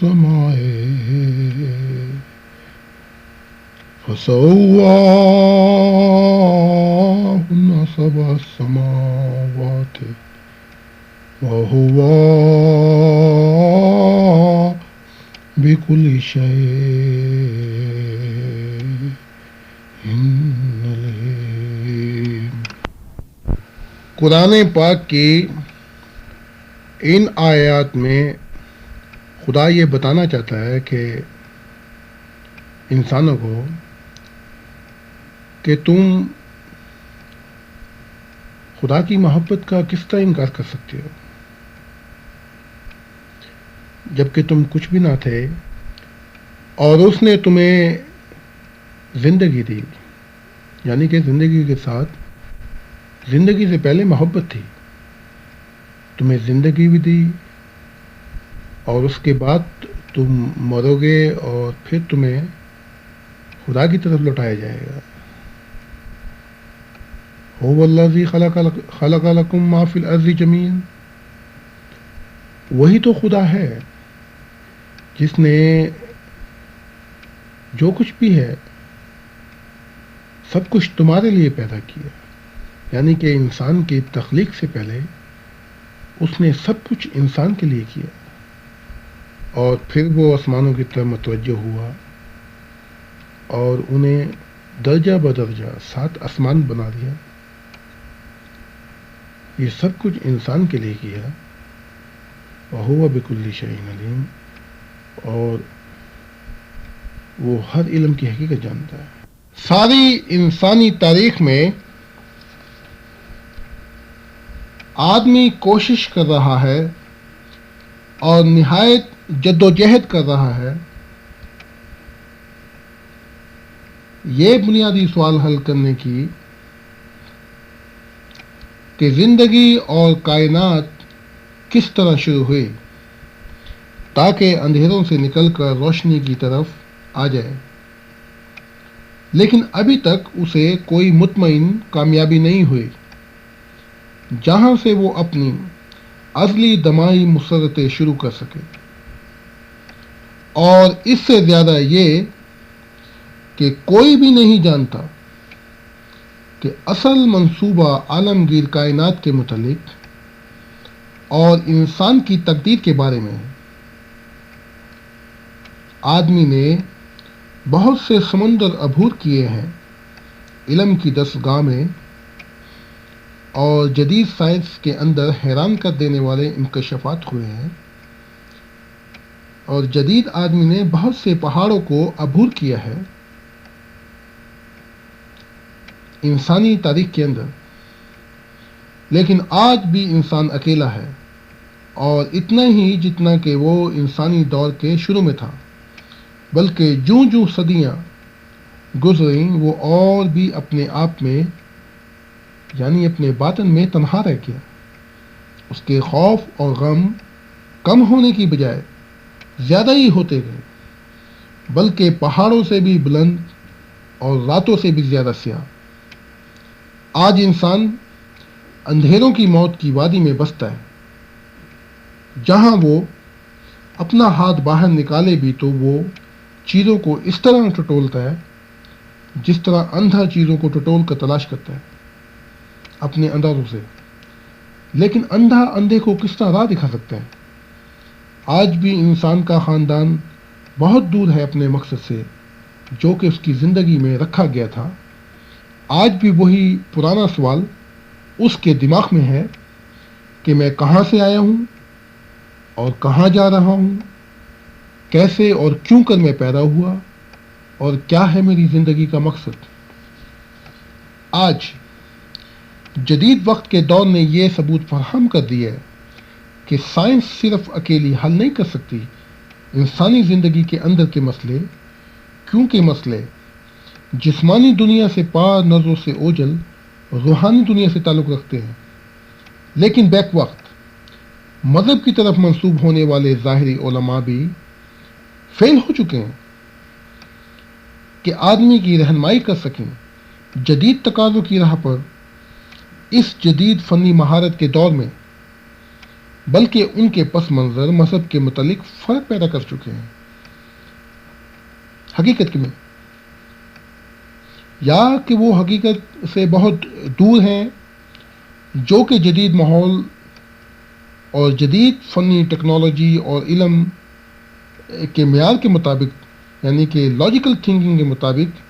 السماء فسواهن سبع السماوات وهو بكل شيء عليم۔ قرآن پاک کی ان آیات میں خدا یہ بتانا چاہتا ہے کہ انسانوں کو کہ تم خدا کی محبت کا کس طرح انکار کر سکتے ہو جبکہ تم کچھ بھی نہ تھے اور اس نے تمہیں زندگی دی، یعنی کہ زندگی کے ساتھ زندگی سے پہلے محبت تھی، تمہیں زندگی بھی دی اور اس کے بعد تم مرو گے اور پھر تمہیں خدا کی طرف لوٹایا جائے گا۔ هو الذی خلق لکم ما فی الارض جمیعا، وہی تو خدا ہے جس نے جو کچھ بھی ہے سب کچھ تمہارے لیے پیدا کیا، یعنی کہ انسان کی تخلیق سے پہلے اس نے سب کچھ انسان کے لیے کیا، اور پھر وہ آسمانوں کی طرف متوجہ ہوا اور انہیں درجہ بدرجہ 7 آسمان بنا دیا۔ یہ سب کچھ انسان کے لیے کیا، وَهُوَ بِكُلِّ شَيْءٍ عَلِيمٌ، اور وہ ہر علم کی حقیقت جانتا ہے۔ ساری انسانی تاریخ میں آدمی کوشش کر رہا ہے اور نہایت جد و جہد کر رہا ہے یہ بنیادی سوال حل کرنے کی کہ زندگی اور کائنات کس طرح شروع ہوئی تاکہ اندھیروں سے نکل کر روشنی کی طرف آ جائے، لیکن ابھی تک اسے کوئی مطمئن کامیابی نہیں ہوئی جہاں سے وہ اپنی ازلی دمائی مسرتیں شروع کر سکے، اور اس سے زیادہ یہ کہ کوئی بھی نہیں جانتا کہ اصل منصوبہ عالمگیر کائنات کے متعلق اور انسان کی تقدیر کے بارے میں ہے۔ آدمی نے بہت سے سمندر عبور کیے ہیں علم کی دستگاہ میں، اور جدید سائنس کے اندر حیران کر دینے والے انکشافات ہوئے ہیں، اور جدید آدمی نے بہت سے پہاڑوں کو عبور کیا ہے انسانی تاریخ کے اندر، لیکن آج بھی انسان اکیلا ہے، اور اتنا ہی جتنا کہ وہ انسانی دور کے شروع میں تھا، بلکہ جوں جوں صدیاں گزریں وہ اور بھی اپنے آپ میں یعنی اپنے باطن میں تنہا رہ گیا۔ اس کے خوف اور غم کم ہونے کی بجائے زیادہ ہی ہوتے گئے، بلکہ پہاڑوں سے بھی بلند اور راتوں سے بھی زیادہ سیاہ۔ آج انسان اندھیروں کی موت کی وادی میں بستا ہے، جہاں وہ اپنا ہاتھ باہر نکالے بھی تو وہ چیزوں کو اس طرح ٹٹولتا ہے جس طرح اندھا چیزوں کو ٹٹول کر تلاش کرتا ہے اپنے اندازوں سے، لیکن اندھا اندھے کو کس طرح راہ دکھا سکتا ہے؟ آج بھی انسان کا خاندان بہت دور ہے اپنے مقصد سے جو کہ اس کی زندگی میں رکھا گیا تھا۔ آج بھی وہی پرانا سوال اس کے دماغ میں ہے کہ میں کہاں سے آیا ہوں اور کہاں جا رہا ہوں، کیسے اور کیوں کر میں پیدا ہوا، اور کیا ہے میری زندگی کا مقصد۔ آج جدید وقت کے دور نے یہ ثبوت فراہم کر دیا ہے کہ سائنس صرف اکیلی حل نہیں کر سکتی انسانی زندگی کے اندر کے مسئلے، کیونکہ مسئلے جسمانی دنیا سے پار نظروں سے اوجھل روحانی دنیا سے تعلق رکھتے ہیں، لیکن بیک وقت مذہب کی طرف منسوب ہونے والے ظاہری علماء بھی فیل ہو چکے ہیں کہ آدمی کی رہنمائی کر سکیں جدید تقاضوں کی راہ پر۔ اس جدید فنی مہارت کے دور میں بلکہ ان کے پس منظر مذہب کے متعلق فرق پیدا کر چکے ہیں۔ حقیقت میں یا کہ وہ حقیقت سے بہت دور ہیں، جو کہ جدید ماحول اور جدید فنی ٹیکنالوجی اور علم کے معیار کے مطابق، یعنی کہ لاجیکل تھنکنگ کے مطابق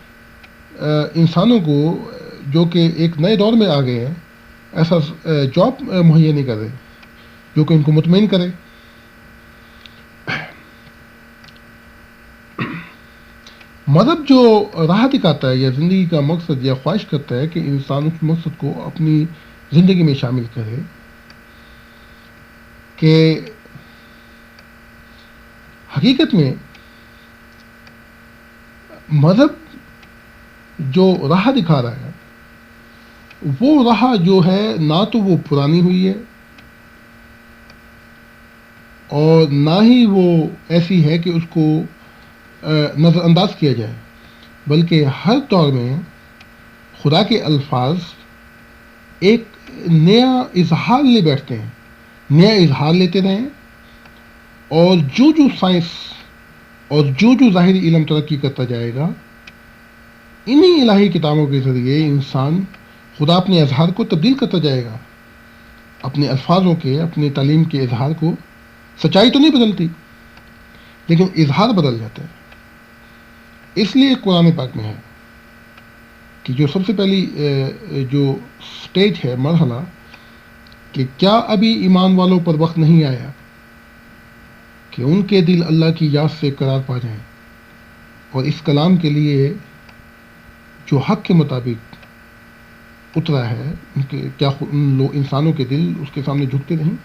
انسانوں کو جو کہ ایک نئے دور میں آ گئے ہیں، ایسا جاب مہیا نہیں کر رہے جو کہ ان کو مطمئن کرے۔ مذہب جو راہ دکھاتا ہے یا زندگی کا مقصد یا خواہش کرتا ہے کہ انسان اس مقصد کو اپنی زندگی میں شامل کرے، کہ حقیقت میں مذہب جو راہ دکھا رہا ہے، وہ راہ جو ہے نہ تو وہ پرانی ہوئی ہے اور نہ ہی وہ ایسی ہے کہ اس کو نظر انداز کیا جائے، بلکہ ہر دور میں خدا کے الفاظ ایک نیا اظہار لے بیٹھتے ہیں، نیا اظہار لیتے رہیں، اور جو سائنس اور جو ظاہری علم ترقی کرتا جائے گا، انہی الہی کتابوں کے ذریعے انسان خدا اپنے اظہار کو تبدیل کرتا جائے گا، اپنے الفاظوں کے، اپنی تعلیم کے اظہار کو۔ سچائی تو نہیں بدلتی، لیکن اظہار بدل جاتا ہے۔ اس لیے قرآن پاک میں ہے کہ جو سب سے پہلی جو سٹیج ہے، مرحلہ، کہ کیا ابھی ایمان والوں پر وقت نہیں آیا کہ ان کے دل اللہ کی یاد سے قرار پا جائیں، اور اس کلام کے لیے جو حق کے مطابق اترا ہے، ان کے کیا انسانوں کے دل اس کے سامنے جھکتے نہیں؟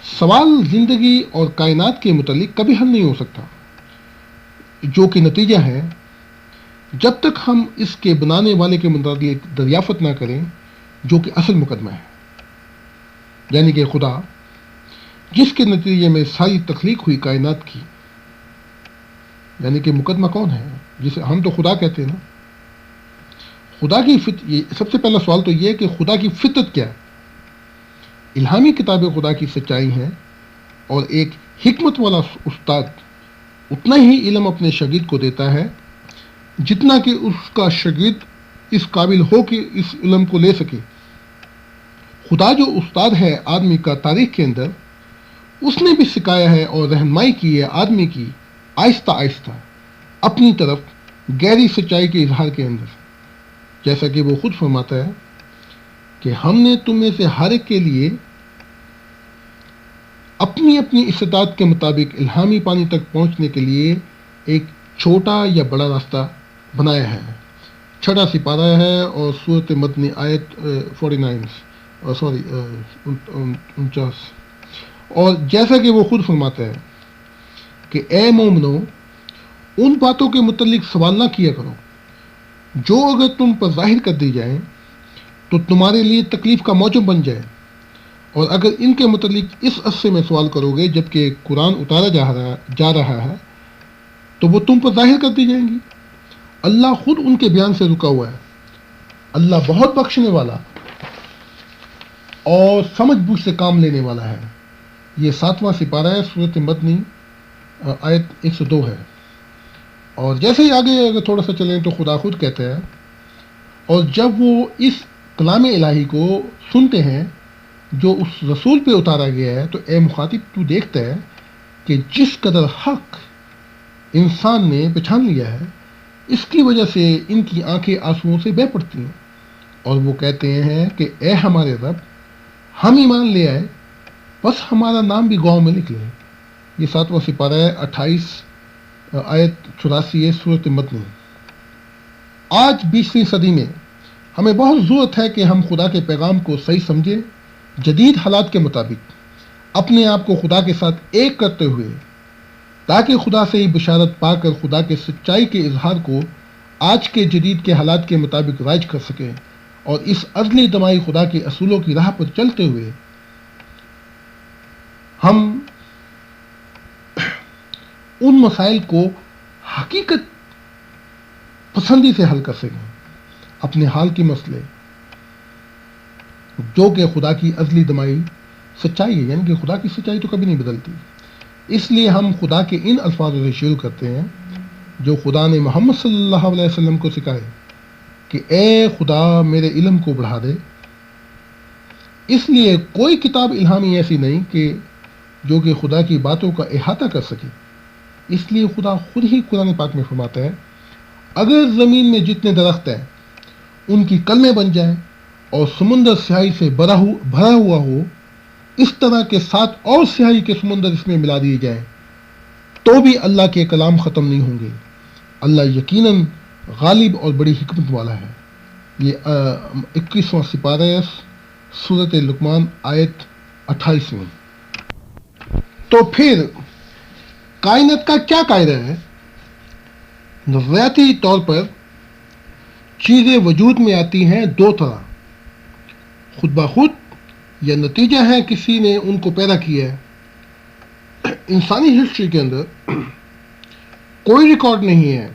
سوال زندگی اور کائنات کے متعلق کبھی حل نہیں ہو سکتا، جو کہ نتیجہ ہے جب تک ہم اس کے بنانے والے کے متعلق دریافت نہ کریں، جو کہ اصل مقدمہ ہے، یعنی کہ خدا، جس کے نتیجے میں ساری تخلیق ہوئی کائنات کی۔ یعنی کہ مقدمہ کون ہے؟ جسے ہم تو خدا کہتے ہیں نا۔ خدا کی سب سے پہلا سوال تو یہ ہے کہ خدا کی فطرت کیا ہے؟ الہامی کتاب خدا کی سچائی ہے، اور ایک حکمت والا استاد اتنا ہی علم اپنے شاگرد کو دیتا ہے جتنا کہ اس کا شاگرد اس قابل ہو کہ اس علم کو لے سکے۔ خدا جو استاد ہے آدمی کا تاریخ کے اندر، اس نے بھی سکھایا ہے اور رہنمائی کی ہے آدمی کی آہستہ آہستہ اپنی طرف گہری سچائی کے اظہار کے اندر، جیسا کہ وہ خود فرماتا ہے کہ ہم نے تم میں سے ہر ایک کے لیے اپنی اپنی استطاعت کے مطابق الہامی پانی تک پہنچنے کے لیے ایک چھوٹا یا بڑا راستہ بنایا ہے۔ چھٹا سپارہ ہے اور سورۃ مدنی آیت 49 اور جیسا کہ وہ خود فرماتا ہے کہ اے مومنو، ان باتوں کے متعلق سوال نہ کیا کرو جو اگر تم پر ظاہر کر دی جائیں تو تمہارے لیے تکلیف کا موجب بن جائے، اور اگر ان کے متعلق اس عرصے میں سوال کرو گے جبکہ قرآن اتارا جا رہا ہے تو وہ تم پر ظاہر کر دی جائیں گی۔ اللہ خود ان کے بیان سے رکا ہوا ہے۔ اللہ بہت بخشنے والا اور سمجھ بوجھ سے کام لینے والا ہے۔ یہ 7واں سپارہ ہے، سورۃ مدنی آیت 102 ہے۔ اور جیسے ہی آگے اگر تھوڑا سا چلیں تو خدا خود کہتا ہے، اور جب وہ اس کلام الہی کو سنتے ہیں جو اس رسول پہ اتارا گیا ہے، تو اے مخاطب تو دیکھتا ہے کہ جس قدر حق انسان نے پہچان لیا ہے، اس کی وجہ سے ان کی آنکھیں آنسوؤں سے بہہ پڑتی ہیں، اور وہ کہتے ہیں کہ اے ہمارے رب، ہم ایمان لے آئے، بس ہمارا نام بھی گاؤں میں لکھ لے۔ یہ 7واں سپارہ ہے، 28 آیت 84 ہے، سورۃ مدنی۔ آج 20ویں صدی میں ہمیں بہت ضرورت ہے کہ ہم خدا کے پیغام کو صحیح سمجھیں، جدید حالات کے مطابق اپنے آپ کو خدا کے ساتھ ایک کرتے ہوئے، تاکہ خدا سے ہی بشارت پا کر خدا کے سچائی کے اظہار کو آج کے جدید کے حالات کے مطابق رائج کر سکیں، اور اس ازلی دمائی خدا کے اصولوں کی راہ پر چلتے ہوئے ہم ان مسائل کو حقیقت پسندی سے حل کر سکیں، اپنے حال کے مسئلے جو کہ خدا کی ازلی دمائی سچائی ہے، یعنی کہ خدا کی سچائی تو کبھی نہیں بدلتی. اس لیے ہم خدا کے ان الفاظوں سے شروع کرتے ہیں جو خدا نے محمد صلی اللہ علیہ وسلم کو سکھائے کہ اے خدا میرے علم کو بڑھا دے. اس لیے کوئی کتاب الہامی ایسی نہیں جو کہ خدا کی باتوں کا احاطہ کر سکے. اس لیے خدا خود ہی قرآن پاک میں فرماتا ہے اگر زمین میں جتنے درخت ہیں ان کی کلمیں بن جائیں اور سمندر سیاہی سے بھرا ہوا ہو، اس طرح کے 7 اور سیاہی کے سمندر اس میں ملا دیے جائیں تو بھی اللہ کے کلام ختم نہیں ہوں گے. اللہ یقیناً غالب اور بڑی حکمت والا ہے. یہ 21واں سپارہ سورۃ لقمان آیت 28 میں. تو پھر کائنات کا کیا قاعدہ ہے؟ نظریاتی طور پر چیزیں وجود میں آتی ہیں 2 طرح، خود بخود یا نتیجہ ہے کسی نے ان کو پیدا کیا ہے. انسانی ہسٹری کے اندر کوئی ریکارڈ نہیں ہے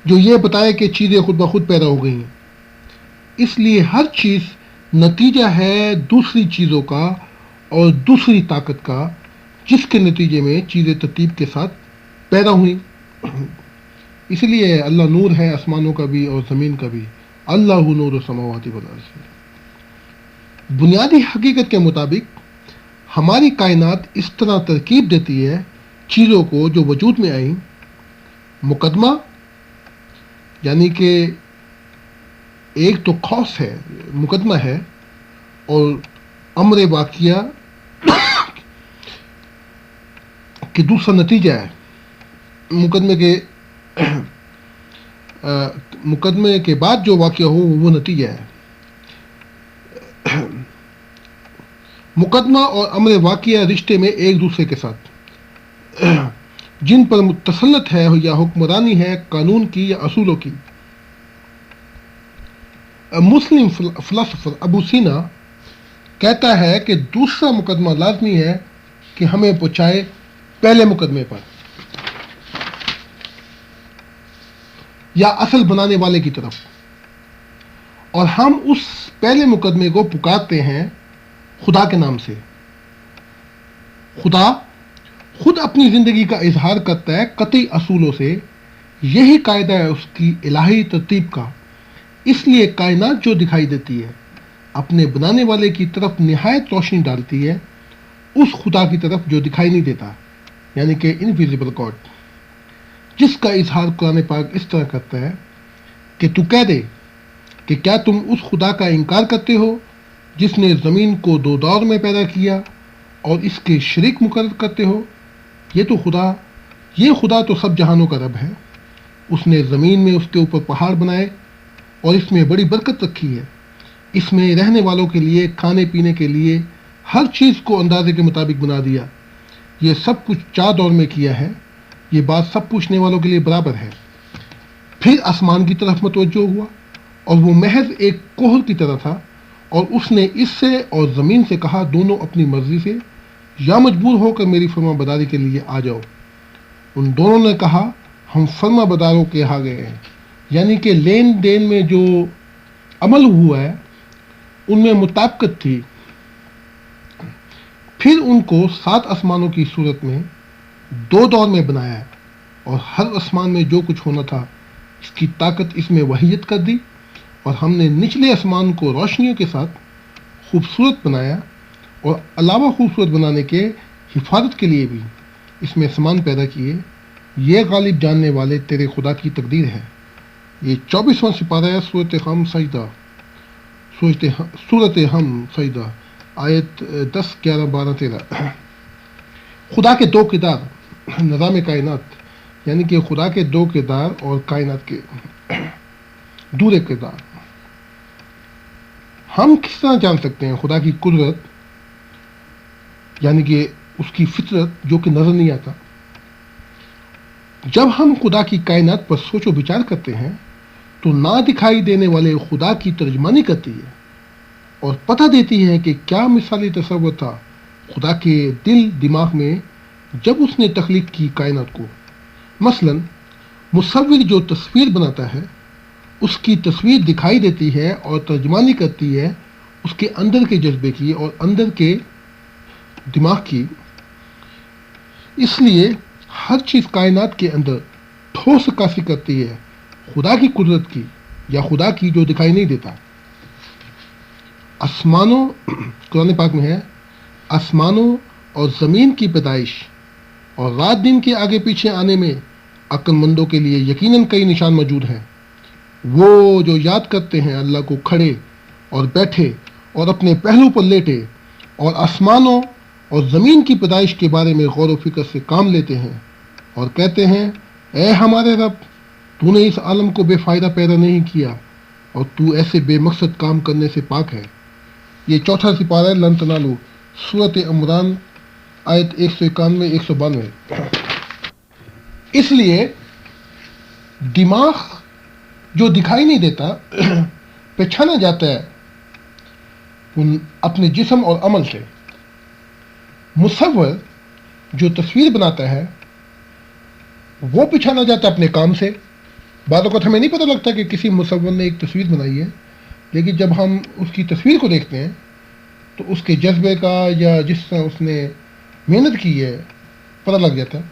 جو یہ بتائے کہ چیزیں خود بخود پیدا ہو گئی ہیں. اس لیے ہر چیز نتیجہ ہے دوسری چیزوں کا اور دوسری طاقت کا، جس کے نتیجے میں چیزیں ترتیب کے ساتھ پیدا ہوئیں. اس لیے اللہ نور ہے آسمانوں کا بھی اور زمین کا بھی. اللہ نور السماوات والارض. بنیادی حقیقت کے مطابق ہماری کائنات اس طرح ترکیب دیتی ہے چیزوں کو جو وجود میں آئیں. مقدمہ یعنی کہ ایک تو خوف ہے، مقدمہ ہے، اور امر واقعہ کہ دوسرا نتیجہ ہے. مقدمے کے بعد جو واقعہ ہو وہ نتیجہ ہے. مقدمہ اور امر واقعہ رشتے میں ایک دوسرے کے ساتھ جن پر تسلط ہے یا حکمرانی ہے قانون کی یا اصولوں کی. مسلم فلسفر ابو سینا کہتا ہے کہ دوسرا مقدمہ لازمی ہے کہ ہمیں پہنچائے پہلے مقدمے پر یا اصل بنانے والے کی طرف، اور ہم اس پہلے مقدمے کو پکارتے ہیں خدا کے نام سے. خدا خود اپنی زندگی کا اظہار کرتا ہے قطعی اصولوں سے. یہی قاعدہ ہے اس کی الہی ترتیب کا. اس لیے کائنات جو دکھائی دیتی ہے اپنے بنانے والے کی طرف نہایت روشنی ڈالتی ہے، اس خدا کی طرف جو دکھائی نہیں دیتا، یعنی کہ انویزیبل گاڈ، جس کا اظہار قرآن پاک اس طرح کرتا ہے کہ تو کہہ دے کہ کیا تم اس خدا کا انکار کرتے ہو جس نے زمین کو 2 دور میں پیدا کیا اور اس کے شریک مقرر کرتے ہو؟ یہ خدا تو سب جہانوں کا رب ہے. اس نے زمین میں اس کے اوپر پہاڑ بنائے اور اس میں بڑی برکت رکھی ہے. اس میں رہنے والوں کے لیے، کھانے پینے کے لیے ہر چیز کو اندازے کے مطابق بنا دیا. یہ سب کچھ 4 دور میں کیا ہے. یہ بات سب پوچھنے والوں کے لیے برابر ہے. پھر آسمان کی طرف متوجہ ہوا اور وہ محض ایک کوہر کی طرح تھا، اور اس نے اس سے اور زمین سے کہا دونوں اپنی مرضی سے یا مجبور ہو کر میری فرما برداری کے لیے آ جاؤ. ان دونوں نے کہا ہم فرما برداروں کے ہاں گئے ہیں. یعنی کہ لین دین میں جو عمل ہوا ہے ان میں مطابقت تھی. پھر ان کو 7 آسمانوں کی صورت میں 2 دور میں بنایا اور ہر آسمان میں جو کچھ ہونا تھا اس کی طاقت اس میں وحیت کر دی. اور ہم نے نچلے آسمان کو روشنیوں کے ساتھ خوبصورت بنایا، اور علاوہ خوبصورت بنانے کے حفاظت کے لیے بھی اس میں سامان پیدا کیے. یہ غالب جاننے والے تیرے خدا کی تقدیر ہے. یہ 24واں سپارہ ہے سورۃ ہم سجدہ آیت 10، 11، 12، 13. خدا کے 2 کردار نظام کائنات، یعنی کہ خدا کے 2 کردار اور کائنات کے دورے کردار. ہم کس طرح جان سکتے ہیں خدا کی قدرت، یعنی کہ اس کی فطرت جو کہ نظر نہیں آتا؟ جب ہم خدا کی کائنات پر سوچ و بچار کرتے ہیں تو نہ دکھائی دینے والے خدا کی ترجمانی کرتی ہے اور پتہ دیتی ہے کہ کیا مثالی تصور تھا خدا کے دل دماغ میں جب اس نے تخلیق کی کائنات کو. مثلا مصور جو تصویر بناتا ہے اس کی تصویر دکھائی دیتی ہے اور ترجمانی کرتی ہے اس کے اندر کے جذبے کی اور اندر کے دماغ کی. اس لیے ہر چیز کائنات کے اندر ٹھوس عکاسی کرتی ہے خدا کی قدرت کی یا خدا کی جو دکھائی نہیں دیتا. آسمانوں قرآن پاک میں ہے آسمانوں اور زمین کی پیدائش اور رات دن کے آگے پیچھے آنے میں عقل مندوں کے لیے یقیناً کئی نشان موجود ہیں. وہ جو یاد کرتے ہیں اللہ کو کھڑے اور بیٹھے اور اپنے پہلو پر لیٹے اور آسمانوں اور زمین کی پیدائش کے بارے میں غور و فکر سے کام لیتے ہیں اور کہتے ہیں اے ہمارے رب تو نے اس عالم کو بے فائدہ پیدا نہیں کیا اور تو ایسے بے مقصد کام کرنے سے پاک ہے. یہ چوتھا سپارہ ہے لن تنالو سورۃ عمران آیت 191 192. اس لیے دماغ جو دکھائی نہیں دیتا پہچانا جاتا ہے اپنے جسم اور عمل سے. مصور جو تصویر بناتا ہے وہ پہچانا جاتا ہے اپنے کام سے. بعض اوقات ہمیں نہیں پتہ لگتا کہ کسی مصور نے ایک تصویر بنائی ہے، لیکن جب ہم اس کی تصویر کو دیکھتے ہیں تو اس کے جذبے کا یا جس طرح اس نے محنت کی ہے پتہ لگ جاتا ہے.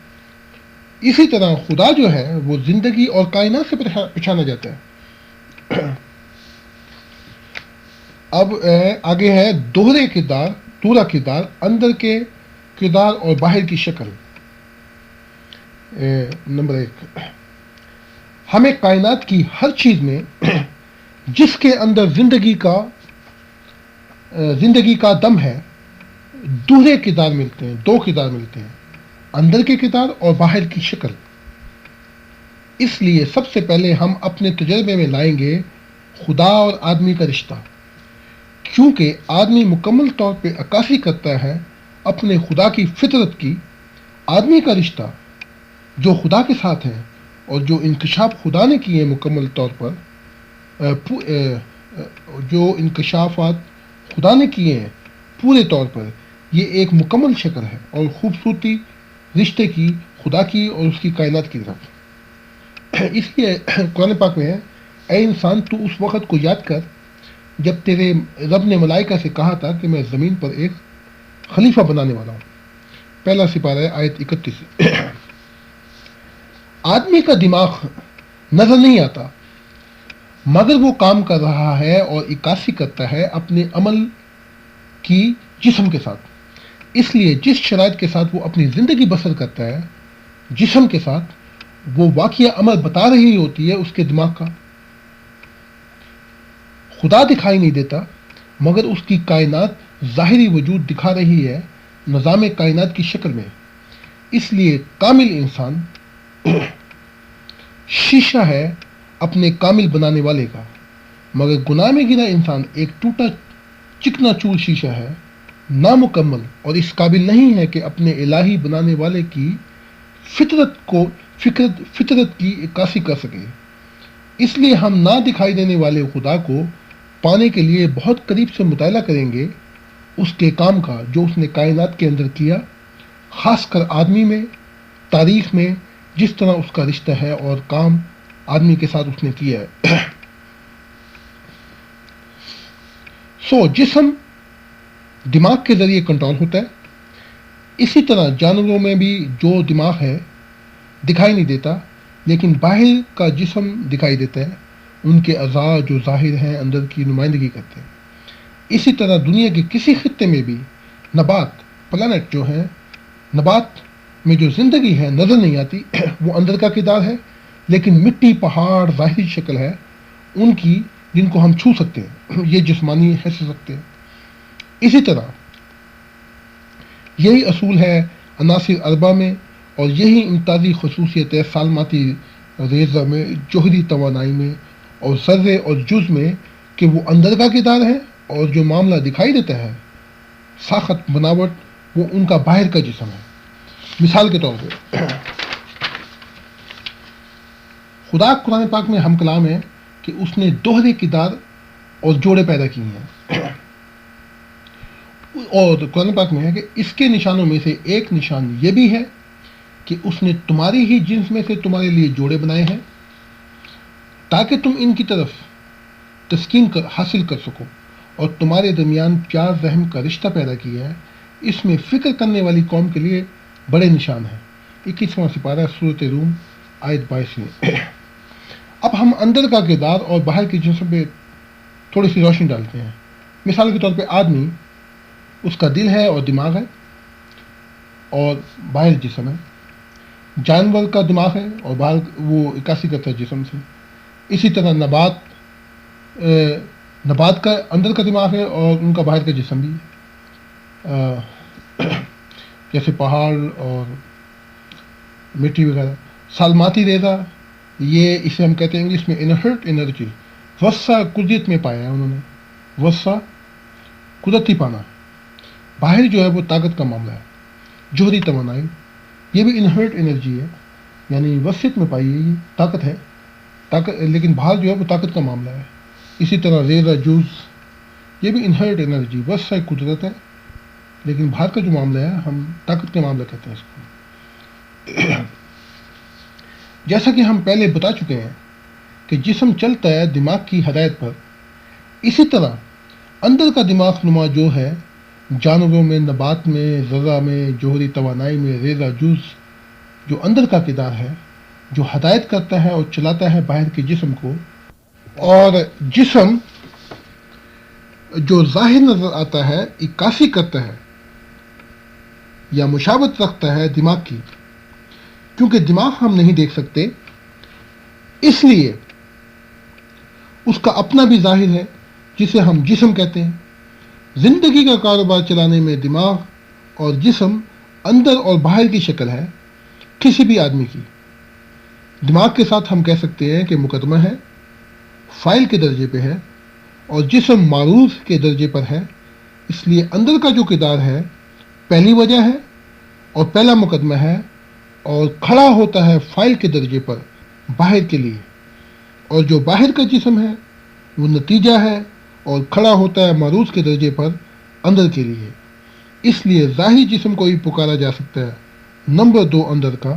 اسی طرح خدا جو ہے وہ زندگی اور کائنات سے پہچانا جاتا ہے. اب آگے ہے دوہرے کردار پورا کردار، اندر کے کردار اور باہر کی شکل. نمبر 1، ہمیں کائنات کی ہر چیز میں جس کے اندر زندگی کا دم ہے دوہرے کردار ملتے ہیں، 2 کردار ملتے ہیں، اندر کے کردار اور باہر کی شکل. اس لیے سب سے پہلے ہم اپنے تجربے میں لائیں گے خدا اور آدمی کا رشتہ، کیونکہ آدمی مکمل طور پہ عکاسی کرتا ہے اپنے خدا کی فطرت کی. آدمی کا رشتہ جو خدا کے ساتھ ہے اور جو انکشاف خدا نے کیے ہیں مکمل طور پر، جو انکشافات خدا نے کیے ہیں پورے طور پر، یہ ایک مکمل شکل ہے اور خوبصورتی رشتے کی خدا کی اور اس کی کائنات کی طرف. اس لیے قرآن پاک میں ہے اے انسان تو اس وقت کو یاد کر جب تیرے رب نے ملائکہ سے کہا تھا کہ میں زمین پر ایک خلیفہ بنانے والا ہوں. پہلا سپارہ ہے آیت 31. آدمی کا دماغ نظر نہیں آتا مگر وہ کام کر رہا ہے اور عکاسی کرتا ہے اپنے عمل کی جسم کے ساتھ. اس لیے جس شرائط کے ساتھ وہ اپنی زندگی بسر کرتا ہے جسم کے ساتھ، وہ واقعہ عمل بتا رہی ہوتی ہے اس کے دماغ کا. خدا دکھائی نہیں دیتا مگر اس کی کائنات ظاہری وجود دکھا رہی ہے نظام کائنات کی شکل میں. اس لیے کامل انسان شیشہ ہے اپنے کامل بنانے والے کا، مگر گناہ میں گرا انسان ایک ٹوٹا چکنا چور شیشہ ہے، نامکمل اور اس قابل نہیں ہے کہ اپنے الہی بنانے والے کی فطرت کی عکاسی کر سکے. اس لیے ہم نہ دکھائی دینے والے خدا کو پانے کے لیے بہت قریب سے مطالعہ کریں گے اس کے کام کا جو اس نے کائنات کے اندر کیا، خاص کر آدمی میں، تاریخ میں جس طرح اس کا رشتہ ہے اور کام آدمی کے ساتھ اس نے کیا ہے. جسم دماغ کے ذریعے کنٹرول ہوتا ہے. اسی طرح جانوروں میں بھی جو دماغ ہے دکھائی نہیں دیتا لیکن باہر کا جسم دکھائی دیتا ہے، ان کے اعضاء جو ظاہر ہیں اندر کی نمائندگی کرتے ہیں. اسی طرح دنیا کے کسی خطے میں بھی نبات پلانٹ جو ہیں، نبات میں جو زندگی ہے نظر نہیں آتی، وہ اندر کا کردار ہے، لیکن مٹی پہاڑ ظاہری شکل ہے ان کی جن کو ہم چھو سکتے ہیں، یہ جسمانی حیثیت رکھتے ہیں. اسی طرح یہی اصول ہے عناصر اربع میں اور یہی امتیازی خصوصیت ہے سالماتی ریزہ میں، جوہری توانائی میں اور ذرے اور جز میں کہ وہ اندر کا کردار ہے اور جو معاملہ دکھائی دیتا ہے ساخت بناوٹ وہ ان کا باہر کا جسم ہے. مثال کے طور پہ خدا قرآن پاک میں ہم کلام ہے کہ اس نے دوہرے کردار اور جوڑے پیدا کیے ہیں، اور قرآن پاک میں ہے کہ اس کے نشانوں میں سے ایک نشان یہ بھی ہے کہ اس نے تمہاری ہی جنس میں سے تمہارے لیے جوڑے بنائے ہیں تاکہ تم ان کی طرف تسکین حاصل کر سکو اور تمہارے درمیان پیار رحم کا رشتہ پیدا کیا ہے، اس میں فکر کرنے والی قوم کے لیے بڑے نشان ہیں۔ 21واں سپارہ سورۃ روم آیت 22 میں۔ اب ہم اندر کا کردار اور باہر کے جسم پہ تھوڑی سی روشنی ڈالتے ہیں۔ مثال کے طور پہ آدمی، اس کا دل ہے اور دماغ ہے اور باہر جسم ہے۔ جانور کا دماغ ہے اور باہر وہ عکاسی کرتا ہے جسم سے۔ اسی طرح نبات کا اندر کا دماغ ہے اور ان کا باہر کا جسم بھی ہے، جیسے پہاڑ اور مٹی وغیرہ۔ سالماتی ریزہ، یہ اسے ہم کہتے ہیں انگلش میں انہرٹ انرجی، وسع قدرت میں پایا ہے انہوں نے، وسع قدرتی پانا۔ باہر جو ہے وہ طاقت کا معاملہ ہے، جوہری توانائی، یہ بھی انہرٹ انرجی ہے، یعنی وسعت میں پائی ہے، یہ طاقت ہے، لیکن باہر جو ہے وہ طاقت کا معاملہ ہے۔ اسی طرح ریزہ جوز، یہ بھی انہرٹ انرجی، وسع قدرت ہے، لیکن باہر کا جو معاملہ ہے ہم طاقت کا معاملہ کہتے ہیں اس کو۔ جیسا کہ ہم پہلے بتا چکے ہیں کہ جسم چلتا ہے دماغ کی ہدایت پر، اسی طرح اندر کا دماغ نما جو ہے جانوروں میں، نبات میں، ذرہ میں، جوہری توانائی میں، ریزہ جوز جو اندر کا کردار ہے، جو ہدایت کرتا ہے اور چلاتا ہے باہر کے جسم کو، اور جسم جو ظاہر نظر آتا ہے عکاسی کرتا ہے یا مشابہت رکھتا ہے دماغ کی، کیونکہ دماغ ہم نہیں دیکھ سکتے، اس لیے اس کا اپنا بھی ظاہر ہے جسے ہم جسم کہتے ہیں۔ زندگی کا کاروبار چلانے میں دماغ اور جسم اندر اور باہر کی شکل ہے کسی بھی آدمی کی۔ دماغ کے ساتھ ہم کہہ سکتے ہیں کہ مقدمہ ہے، فائل کے درجے پہ ہے، اور جسم معروض کے درجے پر ہے۔ اس لیے اندر کا جو کردار ہے پہلی وجہ ہے اور پہلا مقدمہ ہے، اور کھڑا ہوتا ہے فائل کے درجے پر باہر کے لیے، اور جو باہر کا جسم ہے وہ نتیجہ ہے اور کھڑا ہوتا ہے معروض کے درجے پر اندر کے لیے۔ اس لیے ظاہری جسم کو ہی پکارا جا سکتا ہے نمبر 2 اندر کا،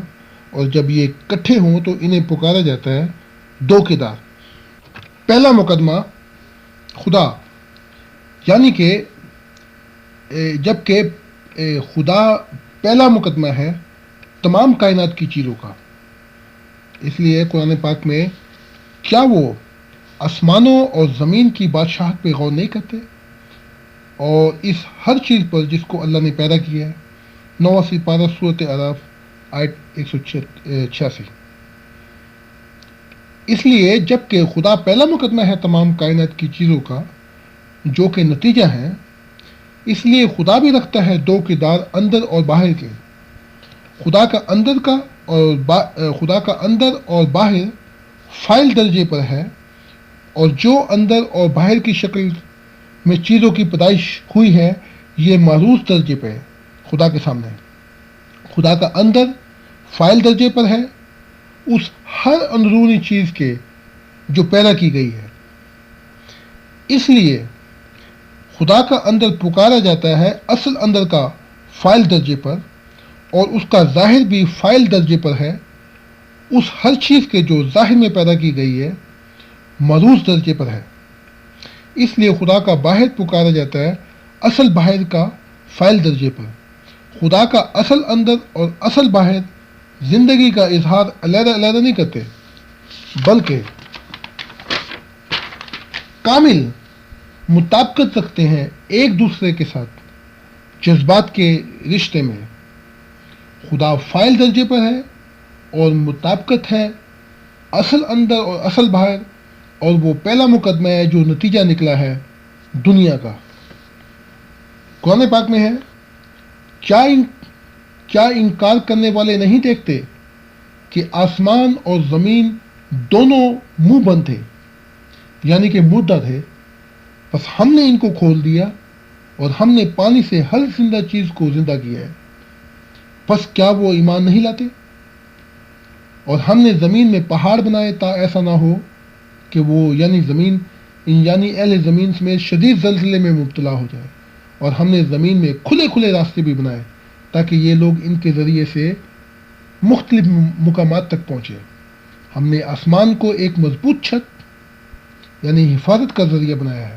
اور جب یہ اکٹھے ہوں تو انہیں پکارا جاتا ہے 2 کردار۔ پہلا مقدمہ خدا، یعنی کہ جبکہ خدا پہلا مقدمہ ہے تمام کائنات کی چیزوں کا، اس لیے قرآن پاک میں کیا وہ آسمانوں اور زمین کی بادشاہت پہ غور نہیں کرتے، اور اس ہر چیز پر جس کو اللہ نے پیدا کیا ہے۔ 9واں سپارہ سورۃ اعراف آیت 186۔ اس لیے جبکہ خدا پہلا مقدمہ ہے تمام کائنات کی چیزوں کا جو کہ نتیجہ ہے، اس لیے خدا بھی رکھتا ہے 2 کردار اندر اور باہر کے۔ خدا کا اندر اور باہر فائل درجے پر ہے، اور جو اندر اور باہر کی شکل میں چیزوں کی پیدائش ہوئی ہے یہ معروض درجے پہ ہے خدا کے سامنے۔ خدا کا اندر فائل درجے پر ہے اس ہر اندرونی چیز کے جو پیدا کی گئی ہے۔ اس لیے خدا کا اندر پکارا جاتا ہے اصل اندر کا فائل درجے پر، اور اس کا ظاہر بھی فائل درجے پر ہے اس ہر چیز کے جو ظاہر میں پیدا کی گئی ہے، معروض درجے پر ہے۔ اس لیے خدا کا باہر پکارا جاتا ہے اصل باہر کا فائل درجے پر۔ خدا کا اصل اندر اور اصل باہر زندگی کا اظہار علیحدہ علیحدہ نہیں کرتے، بلکہ کامل مطابقت رکھتے ہیں ایک دوسرے کے ساتھ جذبات کے رشتے میں۔ خدا فائل درجے پر ہے اور مطابقت ہے اصل اندر اور اصل باہر، اور وہ پہلا مقدمہ ہے جو نتیجہ نکلا ہے دنیا کا۔ قرآن پاک میں ہے، کیا انکار کرنے والے نہیں دیکھتے کہ آسمان اور زمین دونوں منہ بند تھے، یعنی کہ مردہ تھے، بس ہم نے ان کو کھول دیا اور ہم نے پانی سے ہر زندہ چیز کو زندہ کیا ہے، بس کیا وہ ایمان نہیں لاتے؟ اور ہم نے زمین میں پہاڑ بنائے تا ایسا نہ ہو کہ وہ یعنی اہل زمین سمیت شدید زلزلے میں مبتلا ہو جائے، اور ہم نے زمین میں کھلے راستے بھی بنائے تاکہ یہ لوگ ان کے ذریعے سے مختلف مقامات تک پہنچے۔ ہم نے آسمان کو ایک مضبوط چھت یعنی حفاظت کا ذریعہ بنایا ہے،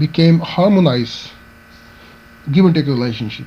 became harmonized given take relationship।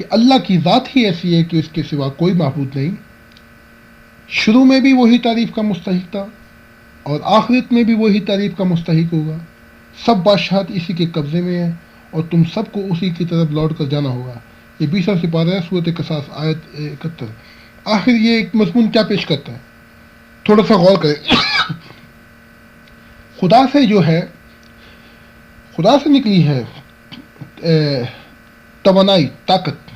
کہ اللہ کی ذات ہی ایسی ہے کہ اس کے سوا کوئی معبود نہیں. شروع میں بھی وہی تعریف کا مستحق تھا اور آخرت میں بھی وہی تعریف کا مستحق ہوگا. سب بادشاہت اسی کے قبضے میں ہے اور تم سب کو اسی کی طرف لوٹ کر جانا ہوگا. یہ 20واں سپارہ ہے، سورۃ قصص آیت 71. آخر یہ ایک مضمون کیا پیش کرتا ہے، تھوڑا سا غور کریں. خدا سے جو ہے، خدا سے نکلی ہے توانائی، طاقت،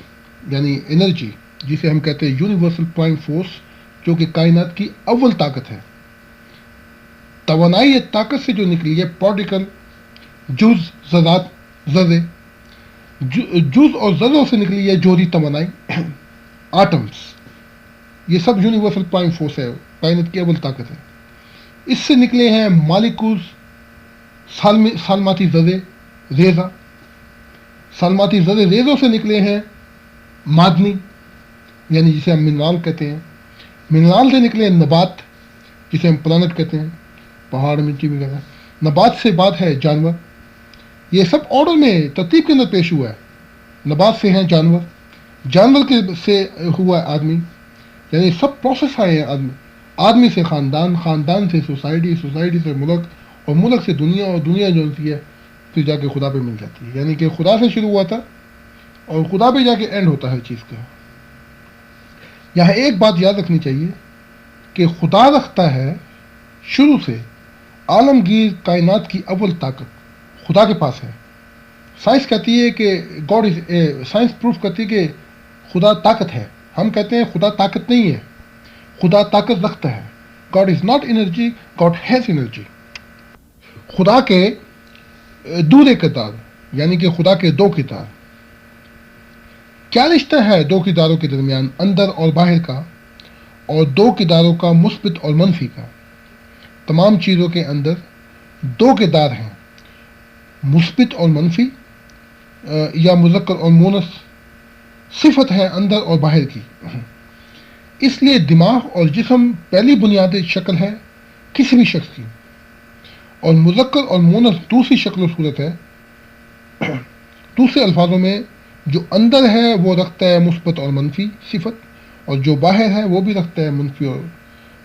یعنی انرجی، جسے ہم کہتے ہیں یونیورسل پرائم فورس، جو کہ کائنات کی اول طاقت ہے. توانائی یا طاقت سے جو نکلی ہے پارٹیکل، جز، ذرات، ذرے، جز اور ذروں سے نکلی ہے جوہری توانائی، آٹمس. یہ سب یونیورسل پرائم فورس ہے، کائنات کی اول طاقت ہے. اس سے نکلے ہیں مالیکولز، سالماتی ذرے، ریزہ. سالماتی ذرے ریزوں سے نکلے ہیں معدنی، یعنی جسے ہم منرال کہتے ہیں. منرال سے نکلے ہیں نبات، جسے ہم پلانٹ کہتے ہیں، پہاڑ، مٹی وغیرہ. نبات سے بعد ہے جانور. یہ سب آرڈر میں، ترتیب کے اندر پیش ہوا ہے. نبات سے ہیں جانور، جانور کے سے ہوا ہے آدمی، یعنی سب پروسیس آئے ہیں آدمی. آدمی سے خاندان، خاندان سے سوسائٹی، سوسائٹی سے ملک، اور ملک سے دنیا، اور دنیا جو ہوتی ہے پھر جا کے خدا پہ مل جاتی ہے. یعنی کہ خدا سے شروع ہوا تھا اور خدا پہ جا کے اینڈ ہوتا ہے چیز کا. یہاں ایک بات یاد رکھنی چاہیے کہ خدا رکھتا ہے شروع سے عالمگیر کائنات کی اول طاقت خدا کے پاس ہے. سائنس کہتی ہے کہ گاڈ از، سائنس پروف کرتی ہے کہ خدا طاقت ہے. ہم کہتے ہیں خدا طاقت نہیں ہے، خدا طاقت رکھتا ہے. God is not energy, God has energy. خدا کے دورے کردار، یعنی کہ خدا کے دو کردار. کیا رشتہ ہے دو کرداروں کے درمیان، اندر اور باہر کا، اور دو کرداروں کا، مثبت اور منفی کا. تمام چیزوں کے اندر دو کردار ہیں، مثبت اور منفی، یا مذکر اور مونث. صفت ہے اندر اور باہر کی. اس لیے دماغ اور جسم پہلی بنیادی شکل ہے کسی بھی شخص کی، اور مذکر اور مونث دوسری شکل و صورت ہے. دوسرے الفاظوں میں جو اندر ہے وہ رکھتا ہے مثبت اور منفی صفت، اور جو باہر ہے وہ بھی رکھتا ہے منفی اور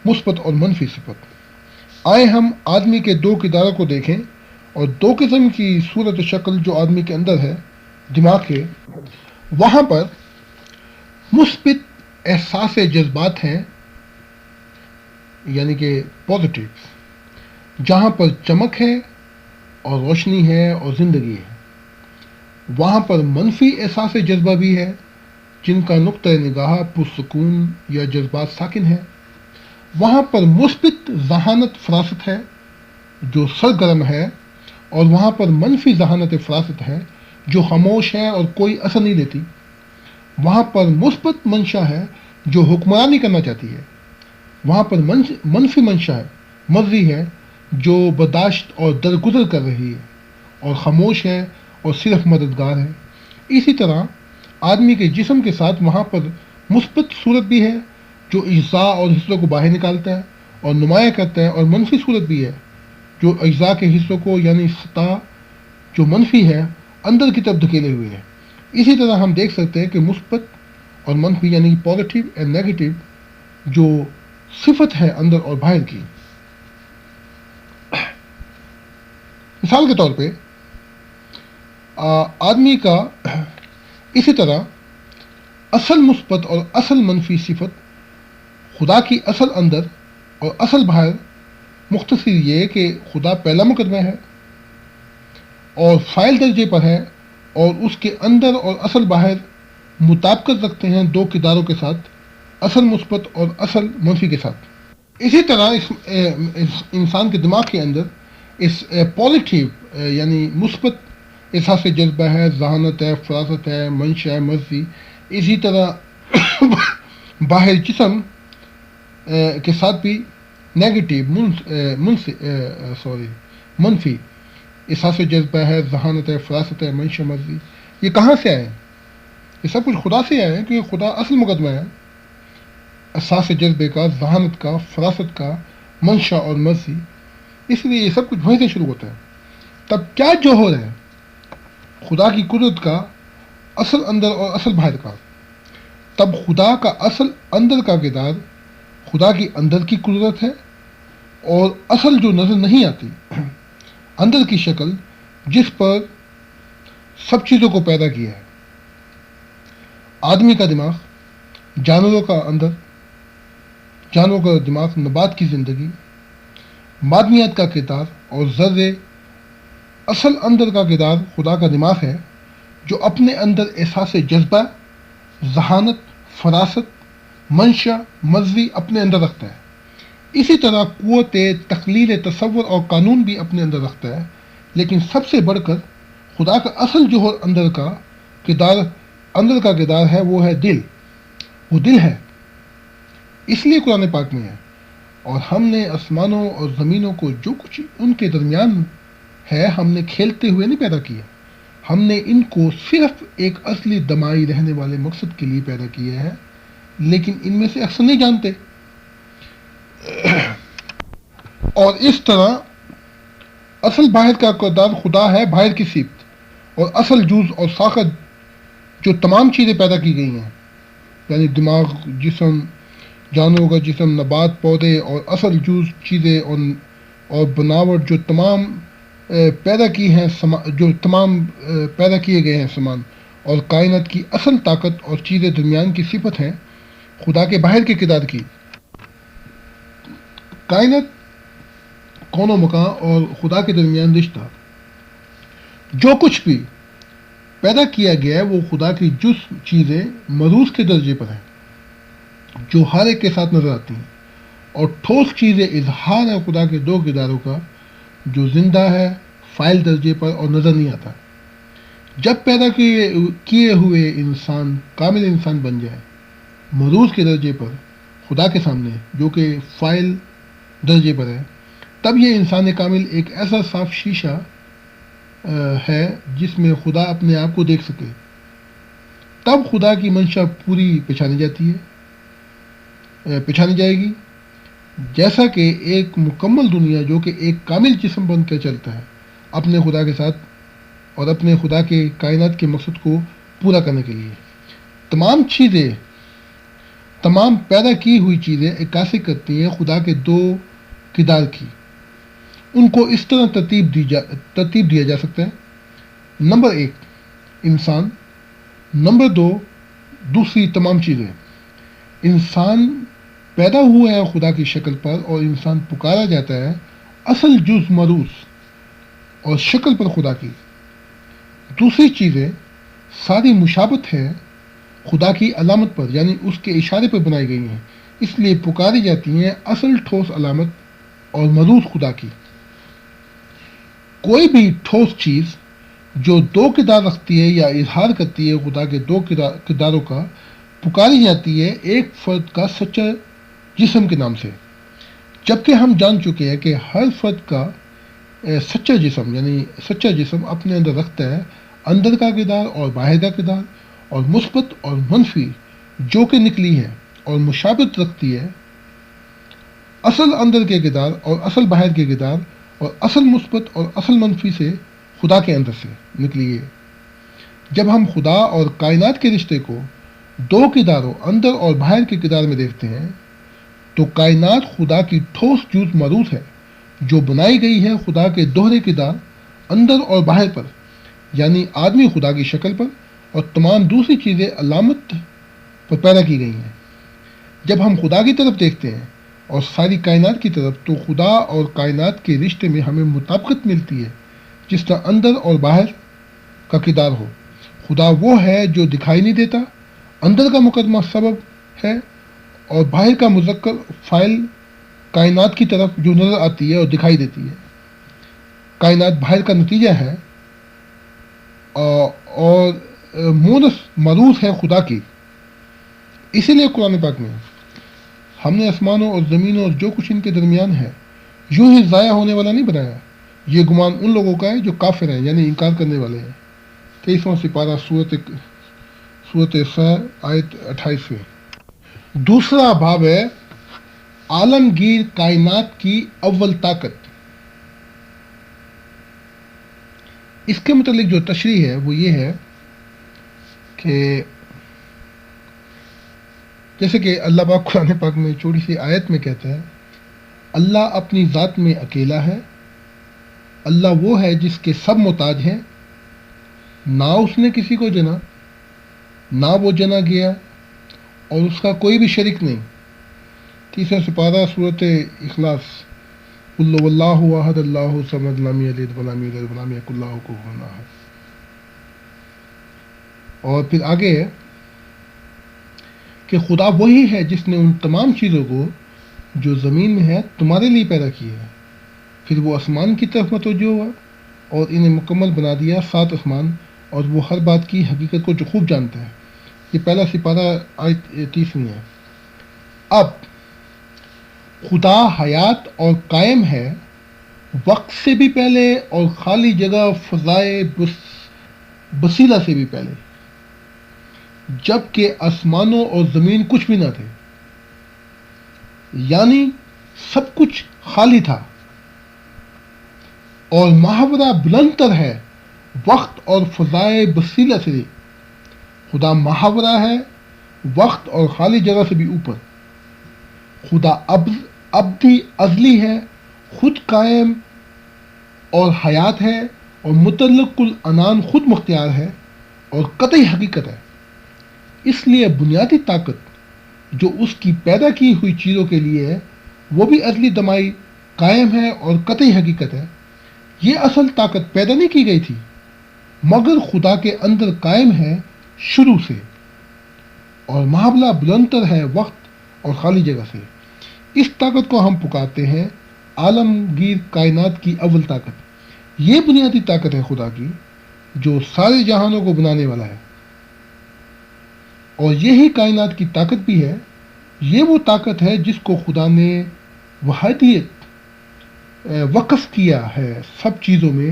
مثبت اور منفی صفت. آئے ہم آدمی کے دو کرداروں کو دیکھیں، اور دو قسم کی صورت و شکل جو آدمی کے اندر ہے، دماغ کے. وہاں پر مثبت احساس جذبات ہیں، یعنی کہ پازیٹیو، جہاں پر چمک ہے اور روشنی ہے اور زندگی ہے. وہاں پر منفی احساس جذبہ بھی ہے، جن کا نقطۂ نگاہ پرسکون یا جذبات ساکن ہے. وہاں پر مثبت ذہانت فراست ہے جو سرگرم ہے، اور وہاں پر منفی ذہانت فراست ہے جو خاموش ہے اور کوئی اثر نہیں لیتی. وہاں پر مثبت منشا ہے جو حکمرانی کرنا چاہتی ہے. وہاں پر منفی منشا ہے، مرضی ہے، جو برداشت اور درگزر کر رہی ہے اور خاموش ہے اور صرف مددگار ہے. اسی طرح آدمی کے جسم کے ساتھ وہاں پر مثبت صورت بھی ہے جو اجزاء اور حصوں کو باہر نکالتا ہے اور نمایاں کرتا ہے، اور منفی صورت بھی ہے جو اجزاء کے حصوں کو، یعنی سطح جو منفی ہے، اندر کی طرف دھکیلے ہوئے ہے. اسی طرح ہم دیکھ سکتے ہیں کہ مثبت اور منفی، یعنی پازیٹیو اینڈ نیگیٹو، جو صفت ہے اندر اور باہر کی. مثال کے طور پہ آدمی کا اسی طرح اصل مثبت اور اصل منفی صفت، خدا کی اصل اندر اور اصل باہر. مختصر یہ کہ خدا پہلا مقدمہ ہے اور فائل درجے پر ہے، اور اس کے اندر اور اصل باہر مطابقت رکھتے ہیں دو کرداروں کے ساتھ، اصل مثبت اور اصل منفی کے ساتھ. اسی طرح اس انسان کے دماغ کے اندر اس پازیٹیو، یعنی مثبت احساس جذبہ ہے، ذہانت ہے، فراست ہے، منشا ہے، مرضی. اسی طرح باہر جسم کے ساتھ بھی نیگیٹو، منفی احساس جذبہ ہے، ذہانت ہے، فراست ہے، منشا، مرضی. یہ کہاں سے آئے؟ یہ سب کچھ خدا سے آئے ہیں، کیونکہ خدا اصل مقدمہ ہے احساس جذبے کا، ذہانت کا، فراست کا، منشا اور مرضی. اس لیے یہ سب کچھ وہیں سے شروع ہوتا ہے. تب کیا جوہر ہے خدا کی قدرت کا اصل اندر اور اصل باہر کا، تب خدا کا اصل اندر کا کردار خدا کی اندر کی قدرت ہے، اور اصل جو نظر نہیں آتی اندر کی شکل جس پر سب چیزوں کو پیدا کیا ہے، آدمی کا دماغ، جانوروں کا اندر، جانوروں کا دماغ، نبات کی زندگی، معدنیات کا کردار اور ذرے، اصل اندر کا کردار خدا کا دماغ ہے جو اپنے اندر احساس جذبہ، ذہانت، فراست، منشا، مرضی اپنے اندر رکھتا ہے۔ اسی طرح قوت تخلیل تصور اور قانون بھی اپنے اندر رکھتا ہے، لیکن سب سے بڑھ کر خدا کا اصل جوہر اندر کا کردار ہے، وہ ہے دل، وہ دل ہے۔ اس لیے قرآن پاک میں ہے، اور ہم نے آسمانوں اور زمینوں کو جو کچھ ان کے درمیان ہے ہم نے کھیلتے ہوئے نہیں پیدا کیا، ہم نے ان کو صرف ایک اصلی دمائی رہنے والے مقصد کے لیے پیدا کیا ہے، لیکن ان میں سے اکثر نہیں جانتے۔ اور اس طرح اصل باہر کا کردار خدا ہے، باہر کی صفت، اور اصل جز اور ساخت جو تمام چیزیں پیدا کی گئی ہیں، یعنی دماغ، جسم، جانوروں کا جسم، نبات، پودے، اور اصل جز چیزیں اور بناوٹ جو تمام پیدا کی ہیں، جو تمام پیدا کیے گئے ہیں سامان، اور کائنات کی اصل طاقت اور چیزیں درمیان کی صفت ہیں خدا کے باہر کے کردار کی۔ کائنات، کون و مکان اور خدا کے درمیان رشتہ، جو کچھ بھی پیدا کیا گیا ہے وہ خدا کی جز چیزیں مروز کے درجے پر ہیں جو ہر ایک کے ساتھ نظر آتی ہیں، اور ٹھوس چیزیں اظہار ہے خدا کے دو کرداروں کا جو زندہ ہے فائل درجے پر اور نظر نہیں آتا۔ جب پیدا کیے ہوئے انسان کامل انسان بن جائے مروز کے درجے پر خدا کے سامنے جو کہ فائل درجے پر ہے، تب یہ انسان کامل ایک ایسا صاف شیشہ ہے جس میں خدا اپنے آپ کو دیکھ سکے۔ تب خدا کی منشا پوری پہچانی جائے گی، جیسا کہ ایک مکمل دنیا جو کہ ایک کامل جسم بن کر چلتا ہے اپنے خدا کے ساتھ اور اپنے خدا کے کائنات کے مقصد کو پورا کرنے کے لیے۔ تمام پیدا کی ہوئی چیزیں عکاسی کرتی ہیں خدا کے دو کردار کی۔ ان کو اس طرح ترتیب دیا جا سکتا ہے: نمبر 1 انسان، نمبر 2 دوسری تمام چیزیں۔ انسان پیدا ہوا ہے خدا کی شکل پر، اور انسان پکارا جاتا ہے اصل جز مروز اور شکل پر خدا کی۔ دوسری چیزیں ساری مشابہت ہے خدا کی علامت پر، یعنی اس کے اشارے پر بنائی گئی ہیں، اس لیے پکاری جاتی ہیں اصل ٹھوس علامت اور مروز خدا کی۔ کوئی بھی ٹھوس چیز جو دو کردار رکھتی ہے یا اظہار کرتی ہے خدا کے دو کرداروں کا، پکاری جاتی ہے ایک فرد کا سچا جسم کے نام سے، جبکہ ہم جان چکے ہیں کہ ہر فرد کا سچا جسم اپنے اندر رکھتا ہے اندر کا کردار اور باہر کا کردار، اور مثبت اور منفی جو کہ نکلی ہے، اور مشابہت رکھتی ہے اصل اندر کے کردار اور اصل باہر کے کردار، اور اصل مثبت اور اصل منفی سے خدا کے اندر سے نکلی ہے۔ جب ہم خدا اور کائنات کے رشتے کو دو کرداروں اندر اور باہر کے کردار میں دیکھتے ہیں تو کائنات خدا کی ٹھوس جز مروز ہے جو بنائی گئی ہے خدا کے دوہرے کردار اندر اور باہر پر، یعنی آدمی خدا کی شکل پر اور تمام دوسری چیزیں علامت پر پیدا کی گئی ہیں۔ جب ہم خدا کی طرف دیکھتے ہیں اور ساری کائنات کی طرف، تو خدا اور کائنات کے رشتے میں ہمیں مطابقت ملتی ہے، جس طرح اندر اور باہر کا کردار ہو۔ خدا وہ ہے جو دکھائی نہیں دیتا، اندر کا مقدمہ سبب ہے، اور باہر کا مذکر فاعل کائنات کی طرف جو نظر آتی ہے اور دکھائی دیتی ہے۔ کائنات باہر کا نتیجہ ہے اور مونس مروز ہے خدا کی۔ اسی لیے قرآن پاک میں ہم نے آسمانوں اور زمینوں اور جو کچھ ان کے درمیان ہے یوں ہی ضائع ہونے والا نہیں بنایا۔ یہ گمان ان لوگوں کا ہے جو کافر ہیں، یعنی انکار کرنے والے ہیں۔ 23واں سپارہ سورۃ آیت 28 میں۔ دوسرا باب ہے عالمگیر کائنات کی اول طاقت۔ اس کے متعلق جو تشریح ہے وہ یہ ہے کہ جیسے کہ اللہ پاک قرآن پاک میں چھوٹی سی آیت میں کہتا ہے، اللہ اپنی ذات میں اکیلا ہے، اللہ وہ ہے جس کے سب محتاج ہیں، نہ اس نے کسی کو جنا، نہ وہ جنا گیا، اور اس کا کوئی بھی شریک نہیں۔ تیسرا سپارہ صورت اخلاص، قل هو اللہ احد اللہ الصمد لم یلد ولم یولد ولم یکن له کفوا احد۔ اور پھر آگے ہے کہ خدا وہی ہے جس نے ان تمام چیزوں کو جو زمین میں ہے تمہارے لیے پیدا کی ہے، پھر وہ آسمان کی طرف متوجہ ہوا اور انہیں مکمل بنا دیا، 7 آسمان، اور وہ ہر بات کی حقیقت کو جو خوب جانتا ہے۔ یہ پہلا سپارہ آیت 30 ہے۔ اب خدا حیات اور قائم ہے وقت سے بھی پہلے اور خالی جگہ فضائے بصیرہ سے بھی پہلے، جب کہ آسمانوں اور زمین کچھ بھی نہ تھے، یعنی سب کچھ خالی تھا، اور محاورہ بلند تر ہے وقت اور فضائے بصیرہ سے۔ خدا محاورہ ہے وقت اور خالی جگہ سے بھی اوپر۔ خدا ابدی ازلی ہے، خود قائم اور حیات ہے، اور متعلق العنان خود مختار ہے اور قطعی حقیقت ہے۔ اس لیے بنیادی طاقت جو اس کی پیدا کی ہوئی چیزوں کے لیے ہے وہ بھی ازلی دمائی قائم ہے اور قطعی حقیقت ہے۔ یہ اصل طاقت پیدا نہیں کی گئی تھی، مگر خدا کے اندر قائم ہے شروع سے، اور معاملہ بلندتر ہے وقت اور خالی جگہ سے۔ اس طاقت کو ہم پکارتے ہیں عالمگیر کائنات کی اول طاقت۔ یہ بنیادی طاقت ہے خدا کی جو سارے جہانوں کو بنانے والا ہے، اور یہی کائنات کی طاقت بھی ہے۔ یہ وہ طاقت ہے جس کو خدا نے وحدیت وقف کیا ہے سب چیزوں میں،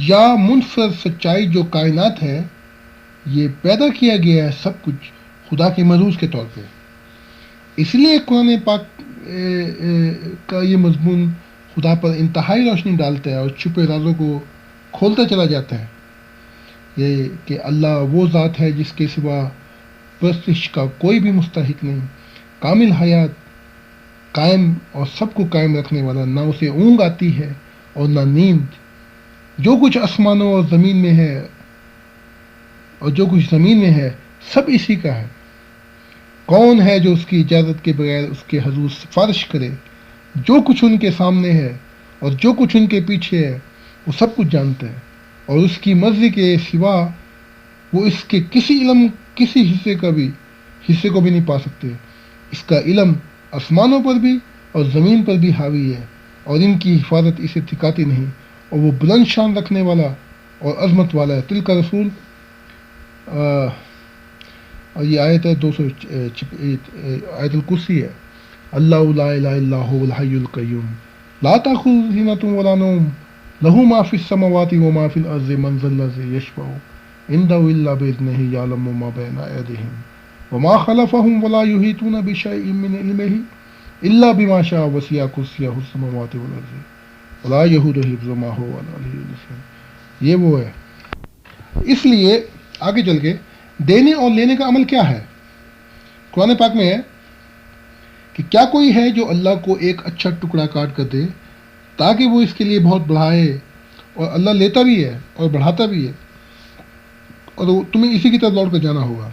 یا منفرد سچائی جو کائنات ہے، یہ پیدا کیا گیا ہے سب کچھ خدا کے مرکوز کے طور پہ۔ اس لیے قرآن پاک کا یہ مضمون خدا پر انتہائی روشنی ڈالتا ہے اور چھپے رازوں کو کھولتا چلا جاتا ہے، یہ کہ اللہ وہ ذات ہے جس کے سوا پرستش کا کوئی بھی مستحق نہیں، کامل حیات، قائم اور سب کو قائم رکھنے والا، نہ اسے اونگ آتی ہے اور نہ نیند۔ جو کچھ آسمانوں اور زمین میں ہے اور جو کچھ زمین میں ہے سب اسی کا ہے۔ کون ہے جو اس کی اجازت کے بغیر اس کے حضور سفارش کرے؟ جو کچھ ان کے سامنے ہے اور جو کچھ ان کے پیچھے ہے وہ سب کچھ جانتا ہے، اور اس کی مرضی کے سوا وہ اس کے کسی حصے کو بھی نہیں پا سکتے۔ اس کا علم آسمانوں پر بھی اور زمین پر بھی حاوی ہے، اور ان کی حفاظت اسے تھکاتی نہیں، اور وہ بلند شان رکھنے والا اور عظمت والا ہے۔ تل کا رسول، اور یہ آیت ہے 200 آیت الکرسی ہے۔ اللہ لا الہ الا هو الحی القیوم لا تأخذہ سنۃ ولا نوم لہ ما فی السماوات وما فی الارض من ذا الذی یشفع عنده الا باذنہ یعلم ما بین ایدیہم وما خلفهم ولا یحیطون بشیء من علمہ الا بما شاء وسع کرسیہ السماوات والارض ولا یئودہ حفظہما وهو العلی العظیم۔ یہ وہ ہے۔ اس لیے آگے چل کے دینے اور لینے کا عمل کیا ہے؟ قرآن پاک میں ہے کہ کیا کوئی ہے جو اللہ کو ایک اچھا ٹکڑا کاٹ کر دے تاکہ وہ اس کے لیے بہت بڑھائے، اور اللہ لیتا بھی ہے اور بڑھاتا بھی ہے، اور تمہیں اسی کی طرف لوٹ کر جانا ہوگا۔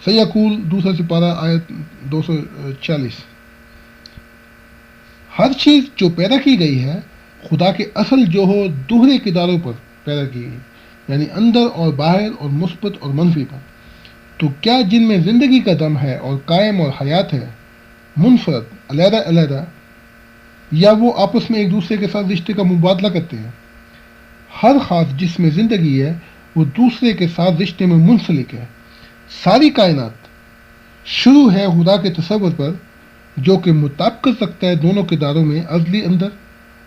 سیقول، دوسرا سپارہ آیت 246۔ ہر چیز جو پیدا کی گئی ہے خدا کے اصل جوہر دوہرے کرداروں پر پیدا کی گئی، یعنی اندر اور باہر اور مثبت اور منفی پر۔ تو کیا جن میں زندگی کا دم ہے اور قائم اور حیات ہے منفرد علیحدہ علیحدہ، یا وہ آپس میں ایک دوسرے کے ساتھ رشتے کا مبادلہ کرتے ہیں؟ ہر خاص جس میں زندگی ہے وہ دوسرے کے ساتھ رشتے میں منسلک ہے۔ ساری کائنات شروع ہے خدا کے تصور پر جو کہ مطابقت رکھتا ہے دونوں کرداروں میں، ازلی اندر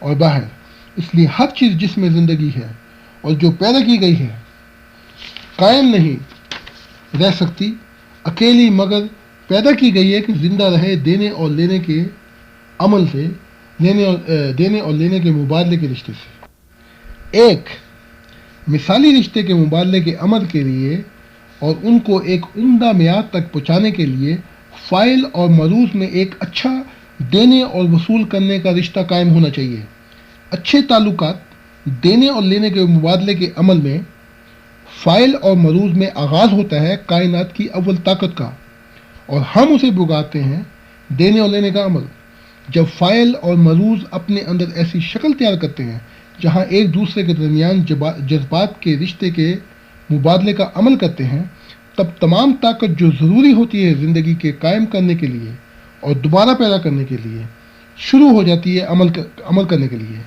اور باہر۔ اس لیے ہر چیز جس میں زندگی ہے اور جو پیدا کی گئی ہے قائم نہیں رہ سکتی اکیلی، مگر پیدا کی گئی ہے کہ زندہ رہے دینے اور لینے کے عمل سے، دینے اور لینے کے مبادلے کے رشتے سے۔ ایک مثالی رشتے کے مبادلے کے عمل کے لیے اور ان کو ایک عمدہ معیار تک پہنچانے کے لیے فاعل اور معروض میں ایک اچھا دینے اور وصول کرنے کا رشتہ قائم ہونا چاہیے۔ اچھے تعلقات دینے اور لینے کے مبادلے کے عمل میں فاعل اور معروض میں آغاز ہوتا ہے کائنات کی اول طاقت کا، اور ہم اسے بگاتے ہیں دینے اور لینے کا عمل۔ جب فاعل اور معروض اپنے اندر ایسی شکل تیار کرتے ہیں جہاں ایک دوسرے کے درمیان جذبات کے رشتے کے مبادلے کا عمل کرتے ہیں، تب تمام طاقت جو ضروری ہوتی ہے زندگی کے قائم کرنے کے لیے اور دوبارہ پیدا کرنے کے لیے شروع ہو جاتی ہے عمل کرنے کے لیے۔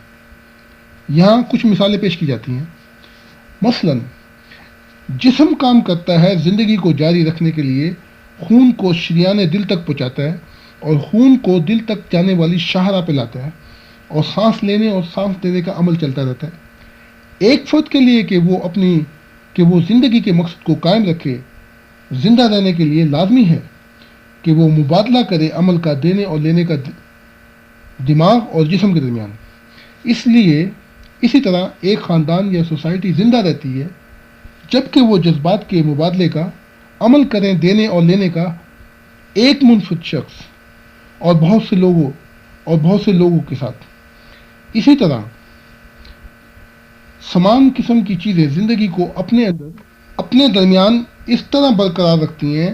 یہاں کچھ مثالیں پیش کی جاتی ہیں۔ مثلا جسم کام کرتا ہے زندگی کو جاری رکھنے کے لیے، خون کو شریان دل تک پہنچاتا ہے اور خون کو دل تک جانے والی شاہراہ پہ لاتا ہے، اور سانس لینے اور سانس دینے کا عمل چلتا رہتا ہے۔ ایک فرد کے لیے کہ وہ زندگی کے مقصد کو قائم رکھے، زندہ رہنے کے لیے لازمی ہے کہ وہ مبادلہ کرے عمل کا دینے اور لینے کا دماغ اور جسم کے درمیان۔ اسی طرح ایک خاندان یا سوسائٹی زندہ رہتی ہے جبکہ وہ جذبات کے مبادلے کا عمل کریں دینے اور لینے کا ایک منفرد شخص اور بہت سے لوگوں کے ساتھ۔ اسی طرح سمان قسم کی چیزیں زندگی کو اپنے درمیان اس طرح برقرار رکھتی ہیں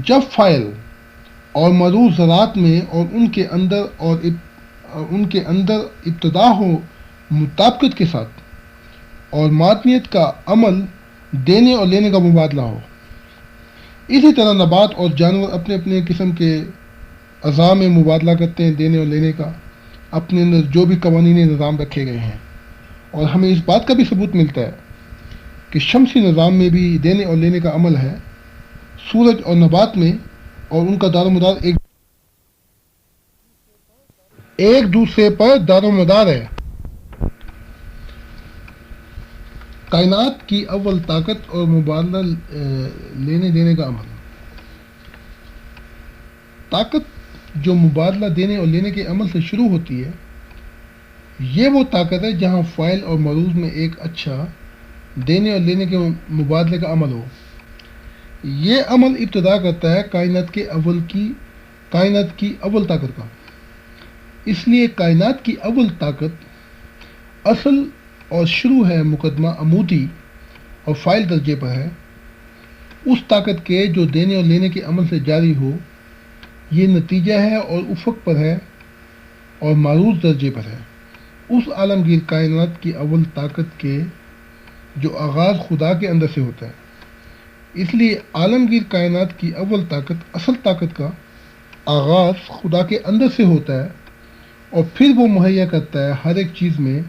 جب فاعل اور معروض ذرات میں اور ان کے اندر ابتدا ہو مطابقت کے ساتھ، اور معدنیت کا عمل دینے اور لینے کا مبادلہ ہو۔ اسی طرح نبات اور جانور اپنے اپنے قسم کے اعضاء میں مبادلہ کرتے ہیں دینے اور لینے کا، اپنے اندر جو بھی قوانین نظام رکھے گئے ہیں۔ اور ہمیں اس بات کا بھی ثبوت ملتا ہے کہ شمسی نظام میں بھی دینے اور لینے کا عمل ہے، سورج اور نبات میں، اور ان کا دار و مدار ایک دوسرے پر دار و مدار ہے۔ کائنات کی اول طاقت اور مبادلہ لینے دینے کا عمل۔ طاقت جو مبادلہ دینے اور لینے کے عمل سے شروع ہوتی ہے، یہ وہ طاقت ہے جہاں فاعل اور معروض میں ایک اچھا دینے اور لینے کے مبادلے کا عمل ہو۔ یہ عمل ابتدا کرتا ہے کائنات کی اول طاقت کا۔ اس لیے کائنات کی اول طاقت اصل اور شروع ہے مقدمہ عمودی اور فاعل درجے پر ہے۔ اس طاقت کے جو دینے اور لینے کے عمل سے جاری ہو، یہ نتیجہ ہے اور افق پر ہے اور معروض درجے پر ہے۔ اس عالمگیر کائنات کی اول طاقت کے جو آغاز خدا کے اندر سے ہوتا ہے۔ اس لیے عالمگیر کائنات کی اول طاقت اصل طاقت کا آغاز خدا کے اندر سے ہوتا ہے، اور پھر وہ مہیا کرتا ہے ہر ایک چیز میں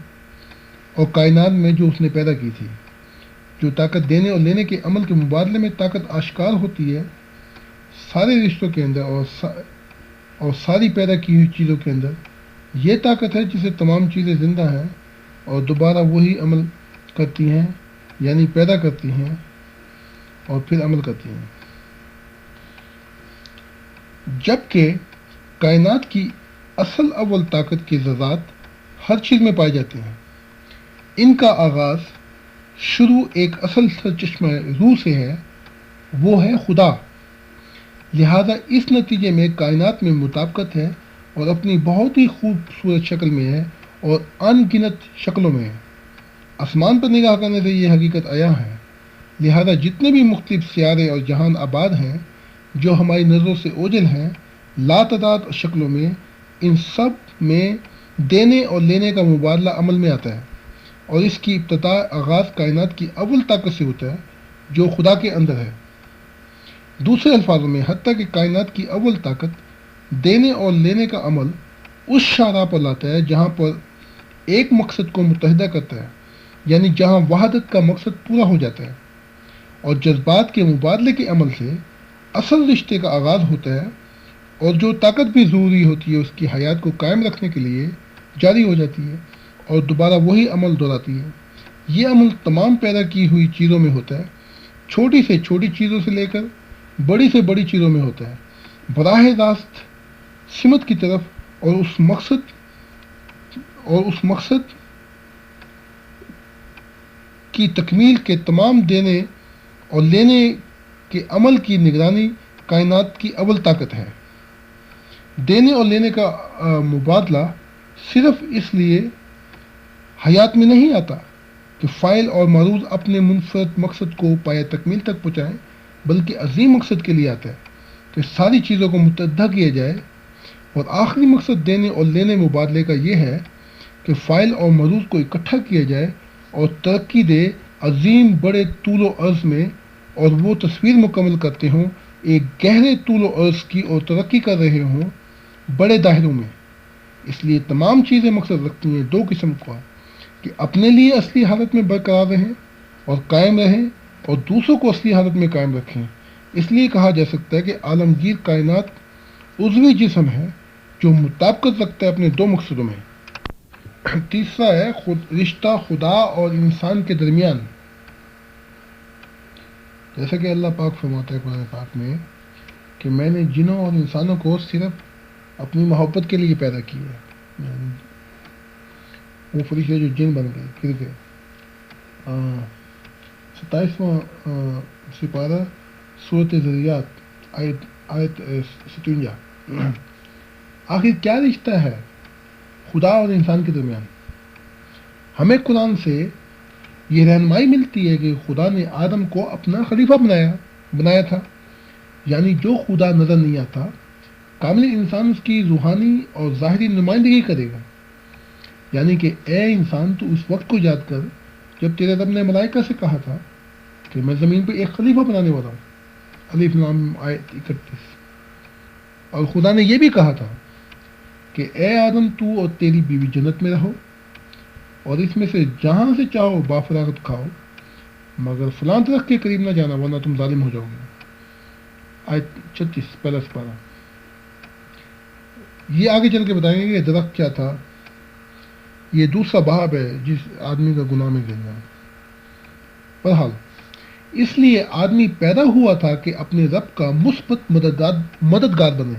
اور کائنات میں جو اس نے پیدا کی تھی۔ جو طاقت دینے اور لینے کے عمل کے مبادلے میں طاقت آشکار ہوتی ہے سارے رشتوں کے اندر اور ساری پیدا کی ہوئی چیزوں کے اندر، یہ طاقت ہے جسے تمام چیزیں زندہ ہیں اور دوبارہ وہی عمل کرتی ہیں، یعنی پیدا کرتی ہیں اور پھر عمل کرتی ہیں۔ جبکہ کائنات کی اصل اول طاقت کی ذرات ہر چیز میں پائے جاتے ہیں۔ ان کا آغاز شروع ایک اصل سرچشمہ روح سے ہے، وہ ہے خدا۔ لہذا اس نتیجے میں کائنات میں مطابقت ہے اور اپنی بہت ہی خوبصورت شکل میں ہے اور ان گنت شکلوں میں ہے۔ آسمان پر نگاہ کرنے سے یہ حقیقت عیاں ہے۔ لہذا جتنے بھی مختلف سیارے اور جہان آباد ہیں جو ہماری نظروں سے اوجھل ہیں لاتعداد شکلوں میں، ان سب میں دینے اور لینے کا مبادلہ عمل میں آتا ہے، اور اس کی ابتدا آغاز کائنات کی اول طاقت سے ہوتا ہے جو خدا کے اندر ہے۔ دوسرے الفاظوں میں، حتیٰ کہ کائنات کی اول طاقت دینے اور لینے کا عمل اس شاہراہ پر لاتا ہے جہاں پر ایک مقصد کو متحدہ کرتا ہے، یعنی جہاں وحدت کا مقصد پورا ہو جاتا ہے، اور جذبات کے مبادلے کے عمل سے اصل رشتے کا آغاز ہوتا ہے، اور جو طاقت بھی ضروری ہوتی ہے اس کی حیات کو قائم رکھنے کے لیے جاری ہو جاتی ہے اور دوبارہ وہی عمل دہراتی ہے۔ یہ عمل تمام پیدا کی ہوئی چیزوں میں ہوتا ہے، چھوٹی سے چھوٹی چیزوں سے لے کر بڑی سے بڑی چیزوں میں ہوتا ہے، براہ راست سمت کی طرف، اور اس مقصد کی تکمیل کے تمام دینے اور لینے کے عمل کی نگرانی کائنات کی اول طاقت ہے۔ دینے اور لینے کا مبادلہ صرف اس لیے حیات میں نہیں آتا کہ فاعل اور معروض اپنے منفرد مقصد کو پایہ تکمیل تک پہنچائیں، بلکہ عظیم مقصد کے لیے آتا ہے کہ ساری چیزوں کو متحدہ کیا جائے، اور آخری مقصد دینے اور لینے مبادلے کا یہ ہے کہ فاعل اور معروض کو اکٹھا کیا جائے اور ترقی دے عظیم بڑے طول و عرض میں، اور وہ تصویر مکمل کرتے ہوں ایک گہرے طول و عرض کی، اور ترقی کر رہے ہوں بڑے دائروں میں۔ اس لیے تمام چیزیں مقصد رکھتی ہیں دو قسم کا، کہ اپنے لیے اصلی حالت میں برقرار رہیں اور قائم رہیں، اور دوسروں کو اصلی حالت میں قائم رکھیں۔ اس لیے کہا جا سکتا ہے کہ عالمگیر کائنات عضوی جسم ہے جو مطابقت رکھتا ہے اپنے دو مقصدوں میں۔ تیسرا ہے رشتہ خدا اور انسان کے درمیان۔ جیسا کہ اللہ پاک فرماتا ہے قرآن پاک میں کہ میں نے جنوں اور انسانوں کو صرف اپنی محبت کے لیے پیدا کیا ہے، یعنی وہ فرشتے جو جن بن گئے گر گئے۔ 27واں سپارہ سورۃ ذریات آیت 57۔ آخر کیا رشتہ ہے خدا اور انسان کے درمیان؟ ہمیں قرآن سے یہ رہنمائی ملتی ہے کہ خدا نے آدم کو اپنا خلیفہ بنایا تھا، یعنی جو خدا نظر نہیں آتا، کامل انسان اس کی روحانی اور ظاہری نمائندگی کرے گا۔ یعنی کہ اے انسان، تو اس وقت کو یاد کر جب تیرے رب نے ملائکہ سے کہا تھا کہ میں زمین پہ ایک خلیفہ بنانے والا ہوں، الف لام آیت 31۔ اور خدا نے یہ بھی کہا تھا کہ اے آدم، تو اور تیری بیوی جنت میں رہو، اور اس میں سے جہاں سے چاہو بافراغت کھاؤ، مگر فلاں درخت کے قریب نہ جانا ورنہ تم ظالم ہو جاؤ گے۔ آیت 36 پہلا سپارہ۔ یہ آگے چل کے بتائیں گے کہ درخت کیا تھا۔ یہ دوسرا باب ہے جس آدمی کا گناہ میں گرنا ہے۔ بہرحال اس لیے آدمی پیدا ہوا تھا کہ اپنے رب کا مثبت مددگار بنے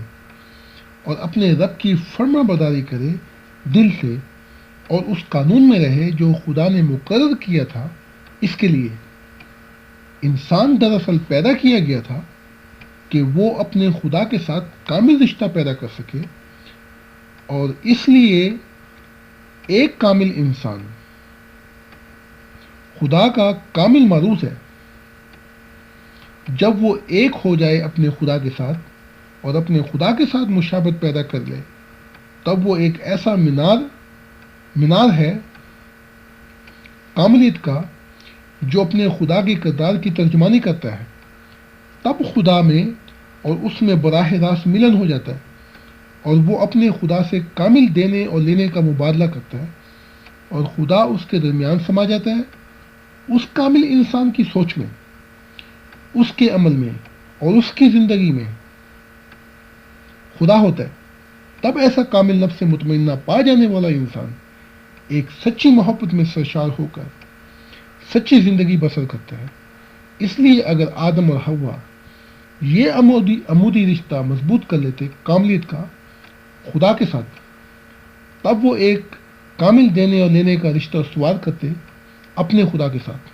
اور اپنے رب کی فرما برداری کرے دل سے، اور اس قانون میں رہے جو خدا نے مقرر کیا تھا۔ اس کے لیے انسان دراصل پیدا کیا گیا تھا کہ وہ اپنے خدا کے ساتھ کامل رشتہ پیدا کر سکے، اور اس لیے ایک کامل انسان خدا کا کامل معروض ہے۔ جب وہ ایک ہو جائے اپنے خدا کے ساتھ اور اپنے خدا کے ساتھ مشابہت پیدا کر لے، تب وہ ایک ایسا مینار ہے کاملیت کا جو اپنے خدا کے کردار کی ترجمانی کرتا ہے۔ تب خدا میں اور اس میں براہ راست ملن ہو جاتا ہے، اور وہ اپنے خدا سے کامل دینے اور لینے کا مبادلہ کرتا ہے، اور خدا اس کے درمیان سما جاتا ہے۔ اس کامل انسان کی سوچ میں، اس کے عمل میں اور اس کی زندگی میں خدا ہوتا ہے۔ تب ایسا کامل نفس مطمئنہ پا جانے والا انسان ایک سچی محبت میں سرشار ہو کر سچی زندگی بسر کرتا ہے۔ اس لیے اگر آدم اور حوا یہ عمودی رشتہ مضبوط کر لیتے کاملیت کا خدا کے ساتھ، تب وہ ایک کامل دینے اور لینے کا رشتہ استوار کرتے اپنے خدا کے ساتھ،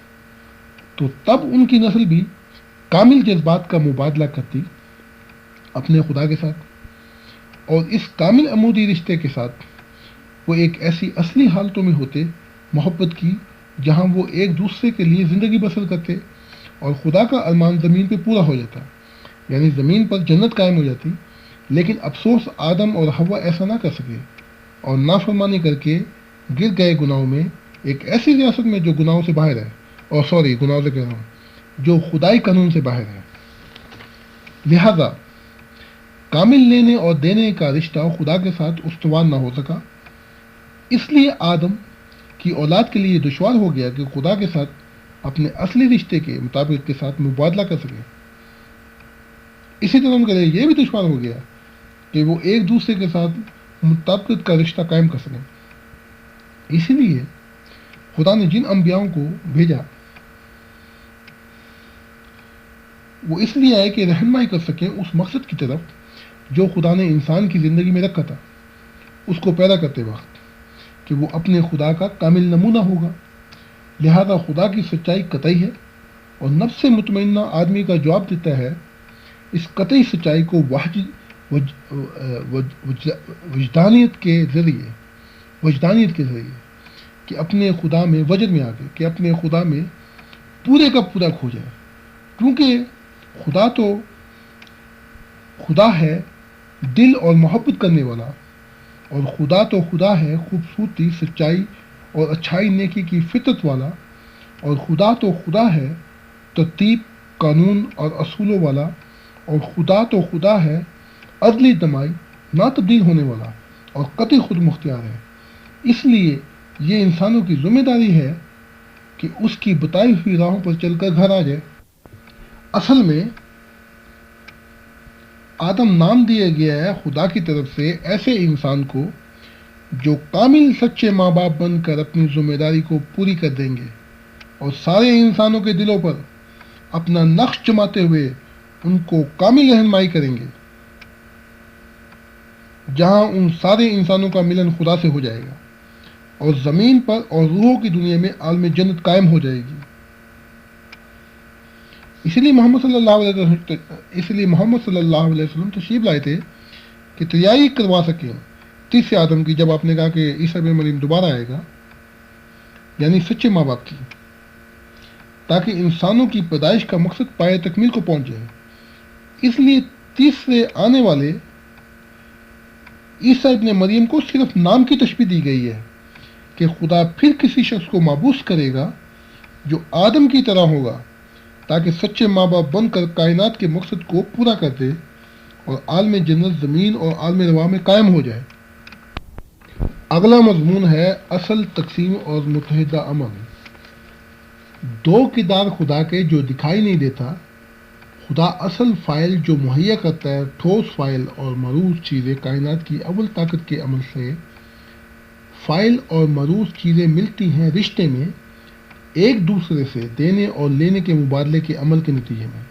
تو تب ان کی نسل بھی کامل جذبات کا مبادلہ کرتی اپنے خدا کے ساتھ، اور اس کامل عمودی رشتے کے ساتھ وہ ایک ایسی اصلی حالتوں میں ہوتے محبت کی جہاں وہ ایک دوسرے کے لیے زندگی بسر کرتے، اور خدا کا ارمان زمین پہ پورا ہو جاتا، یعنی زمین پر جنت قائم ہو جاتی۔ لیکن افسوس آدم اور حوا ایسا نہ کر سکے، اور نافرمانی کر کے گر گئے گناہوں میں، ایک ایسی ریاست میں جو گناہوں سے باہر ہے، گناہوں سے کہہ رہا ہوں، جو خدائی قانون سے باہر ہے۔ لہذا کامل لینے اور دینے کا رشتہ خدا کے ساتھ استوار نہ ہو سکا۔ اس لیے آدم کی اولاد کے لیے دشوار ہو گیا کہ خدا کے ساتھ اپنے اصلی رشتے کے مطابق کے ساتھ مبادلہ کر سکے۔ اسی طرح ان کے لیے یہ بھی دشوار ہو گیا کہ وہ ایک دوسرے کے ساتھ مطابقت کا رشتہ قائم کر سکیں۔ اسی لیے خدا نے جن انبیاؤں کو بھیجا وہ اس لیے آئے کہ رہنمائی کر سکیں اس مقصد کی طرف جو خدا نے انسان کی زندگی میں رکھا تھا اس کو پیدا کرتے وقت، کہ وہ اپنے خدا کا کامل نمونہ ہوگا، لہذا خدا کی سچائی قطعی ہے، اور نفس مطمئنہ آدمی کا جواب دیتا ہے اس قطعی سچائی کو وجدانیت کے ذریعے کہ اپنے خدا میں وجد میں آ کے کہ اپنے خدا میں پورے کا پورا کھو جائے، کیونکہ خدا ہے دل اور محبت کرنے والا، اور خدا ہے خوبصورتی، سچائی اور اچھائی نیکی کی فطرت والا، اور خدا ہے ترتیب، قانون اور اصولوں والا، اور خدا ہے عدلی دمائی، نہ تبدیل ہونے والا اور قطعی خود مختار ہے۔ اس لیے یہ انسانوں کی ذمہ داری ہے کہ اس کی بتائی ہوئی راہوں پر چل کر گھر آ جائے۔ اصل میں آدم نام دیا گیا ہے خدا کی طرف سے ایسے انسان کو جو کامل سچے ماں باپ بن کر اپنی ذمہ داری کو پوری کر دیں گے اور سارے انسانوں کے دلوں پر اپنا نقش جماتے ہوئے ان کو کامل رہنمائی کریں گے، جہاں ان سارے انسانوں کا ملن خدا سے ہو جائے گا اور زمین پر اور روحوں کی دنیا میں عالم جنت قائم ہو جائے گی۔ اسی لیے محمد صلی اللہ علیہ وسلم تشریف لائے تھے کہ تیاری کروا سکیں تیسرے آدم کی، جب آپ نے کہا کہ عیسیٰ بن مریم دوبارہ آئے گا، یعنی سچے ماں باپ کی، تاکہ انسانوں کی پیدائش کا مقصد پائے تکمیل کو پہنچ جائے۔ اس لیے تیسرے آنے والے عیسیٰ ابن مریم کو صرف نام کی تشبیہ دی گئی ہے کہ خدا پھر کسی شخص کو مابعوث کرے گا جو آدم کی طرح ہوگا، تاکہ سچے ماں باپ بن کر کائنات کے مقصد کو پورا کر دے اور عالم جنت زمین اور عالم رواں میں قائم ہو جائے۔ اگلا مضمون ہے اصل، تقسیم اور متحدہ عمل۔ دو کردار خدا کے جو دکھائی نہیں دیتا۔ خدا اصل فاعل جو مہیا کرتا ہے ٹھوس فاعل اور مروز چیزیں کائنات کی اول طاقت کے عمل سے۔ فاعل اور مروز چیزیں ملتی ہیں رشتے میں ایک دوسرے سے دینے اور لینے کے مبادلے کے عمل کے نتیجے میں۔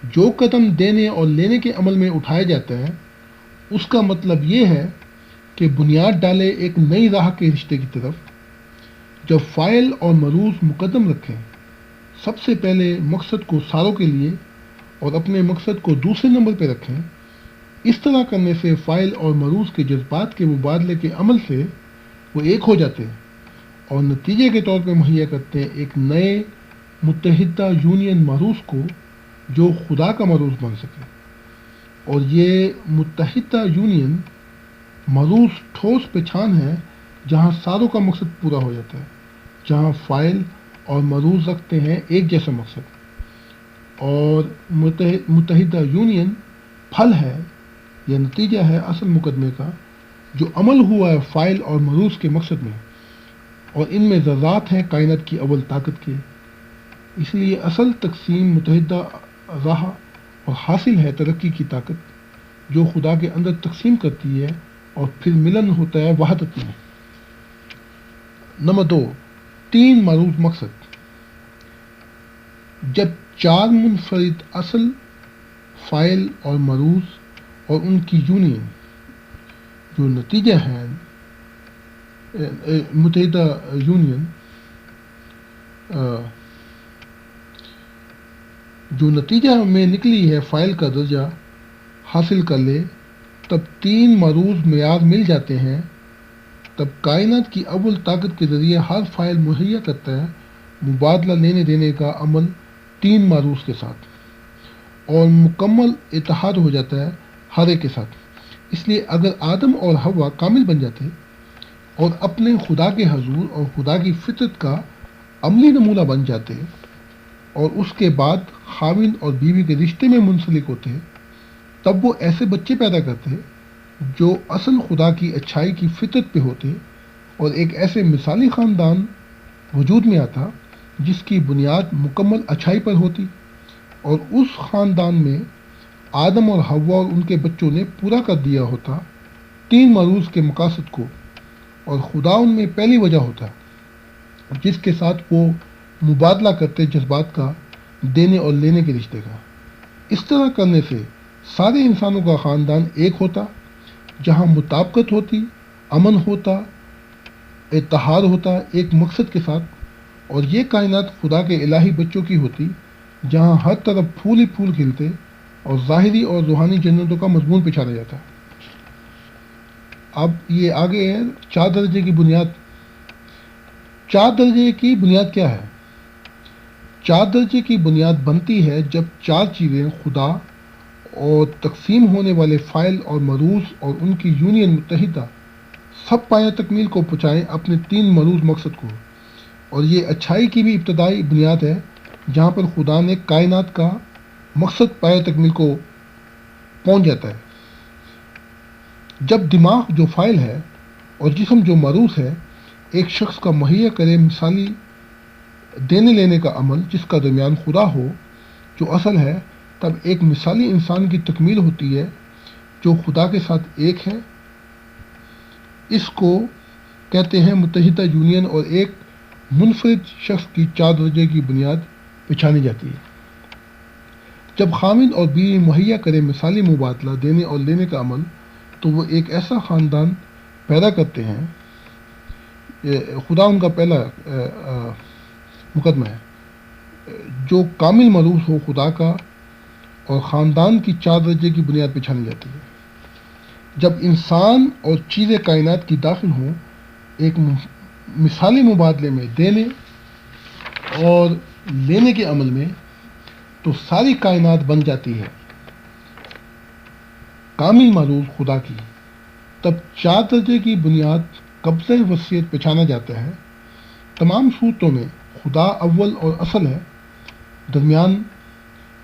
جو قدم دینے اور لینے کے عمل میں اٹھایا جاتا ہے اس کا مطلب یہ ہے کہ بنیاد ڈالے ایک نئی راہ کے رشتے کی طرف۔ جب فاعل اور مروز مقدم رکھیں، سب سے پہلے مقصد کو ساروں کے لیے اور اپنے مقصد کو دوسرے نمبر پہ رکھیں، اس طرح کرنے سے فاعل اور مروز کے جذبات کے مبادلے کے عمل سے وہ ایک ہو جاتے ہیں اور نتیجے کے طور پہ مہیا کرتے ہیں ایک نئے متحدہ یونین مروز کو جو خدا کا مروز بن سکے۔ اور یہ متحدہ یونین مروز ٹھوس پہچان ہے جہاں ساروں کا مقصد پورا ہو جاتا ہے، جہاں فاعل اور مروز رکھتے ہیں ایک جیسا مقصد، اور متحدہ یونین پھل ہے یا نتیجہ ہے اصل مقدمے کا جو عمل ہوا ہے فاعل اور مروز کے مقصد میں، اور ان میں ذرات ہیں کائنات کی اول طاقت کے۔ اس لیے اصل، تقسیم، متحدہ راہ اور حاصل ہے ترقی کی طاقت جو خدا کے اندر تقسیم کرتی ہے اور پھر ملن ہوتا ہے وحدت میں۔ نمبر 2، 3 معروف مقصد۔ جب 4 منفرد اصل، فاعل اور مروز اور ان کی یونین جو نتیجہ ہے متحدہ یونین جو نتیجہ میں نکلی ہے فاعل کا درجہ حاصل کر لے، تب 3 معروض معیار مل جاتے ہیں۔ تب کائنات کی اول طاقت کے ذریعے ہر فاعل مہیا کرتا ہے مبادلہ لینے دینے کا عمل 3 معروض کے ساتھ، اور مکمل اتحاد ہو جاتا ہے ہر ایک کے ساتھ۔ اس لیے اگر آدم اور حوا کامل بن جاتے اور اپنے خدا کے حضور اور خدا کی فطرت کا عملی نمونہ بن جاتے اور اس کے بعد خاوند اور بیوی کے رشتے میں منسلک ہوتے، تب وہ ایسے بچے پیدا کرتے جو اصل خدا کی اچھائی کی فطرت پہ ہوتے، اور ایک ایسے مثالی خاندان وجود میں آتا جس کی بنیاد مکمل اچھائی پر ہوتی، اور اس خاندان میں آدم اور حوا اور ان کے بچوں نے پورا کر دیا ہوتا 3 معروض کے مقاصد کو، اور خدا ان میں پہلی وجہ ہوتا جس کے ساتھ وہ مبادلہ کرتے جذبات کا، دینے اور لینے کے رشتے کا۔ اس طرح کرنے سے سارے انسانوں کا خاندان ایک ہوتا جہاں مطابقت ہوتی، امن ہوتا، اتحاد ہوتا ایک مقصد کے ساتھ، اور یہ کائنات خدا کے الہی بچوں کی ہوتی جہاں ہر طرف پھول ہی پھول کھلتے اور ظاہری اور روحانی جنتوں کا مضمون پچھانا جاتا. اب یہ آگے ہے 4 درجے کی بنیاد. 4 درجے کی بنیاد کیا ہے؟ 4 درجے کی بنیاد بنتی ہے جب 4 چیزیں خدا اور تقسیم ہونے والے فاعل اور مروز اور ان کی یونین متحدہ سب پایہ تکمیل کو پہنچائیں اپنے 3 مروز مقصد کو. اور یہ اچھائی کی بھی ابتدائی بنیاد ہے جہاں پر خدا نے کائنات کا مقصد پایہ تکمیل کو پہنچ جاتا ہے. جب دماغ جو فاعل ہے اور جسم جو مروز ہے ایک شخص کا مہیا کرے مثالی دینے لینے کا عمل جس کا درمیان خدا ہو جو اصل ہے، تب ایک مثالی انسان کی تکمیل ہوتی ہے جو خدا کے ساتھ ایک ہے. اس کو کہتے ہیں متحدہ یونین. اور ایک منفرد شخص کی 4 درجے کی بنیاد بچھانی جاتی ہے. جب خامد اور بیوی مہیا کرے مثالی مبادلہ دینے اور لینے کا عمل تو وہ ایک ایسا خاندان پیدا کرتے ہیں. خدا ان کا پہلا مقدمہ ہے جو کامل مروز ہو خدا کا، اور خاندان کی 4 درجے کی بنیاد بچھانی جاتی ہے. جب انسان اور چیزیں کائنات کی داخل ہوں ایک مثالی مبادلے میں دینے اور لینے کے عمل میں تو ساری کائنات بن جاتی ہے کامل مروز خدا کی. تب 4 درجے کی بنیاد قبضہ وصیت پہچانا جاتا ہے. تمام صورتوں میں خدا اول اور اصل ہے. درمیان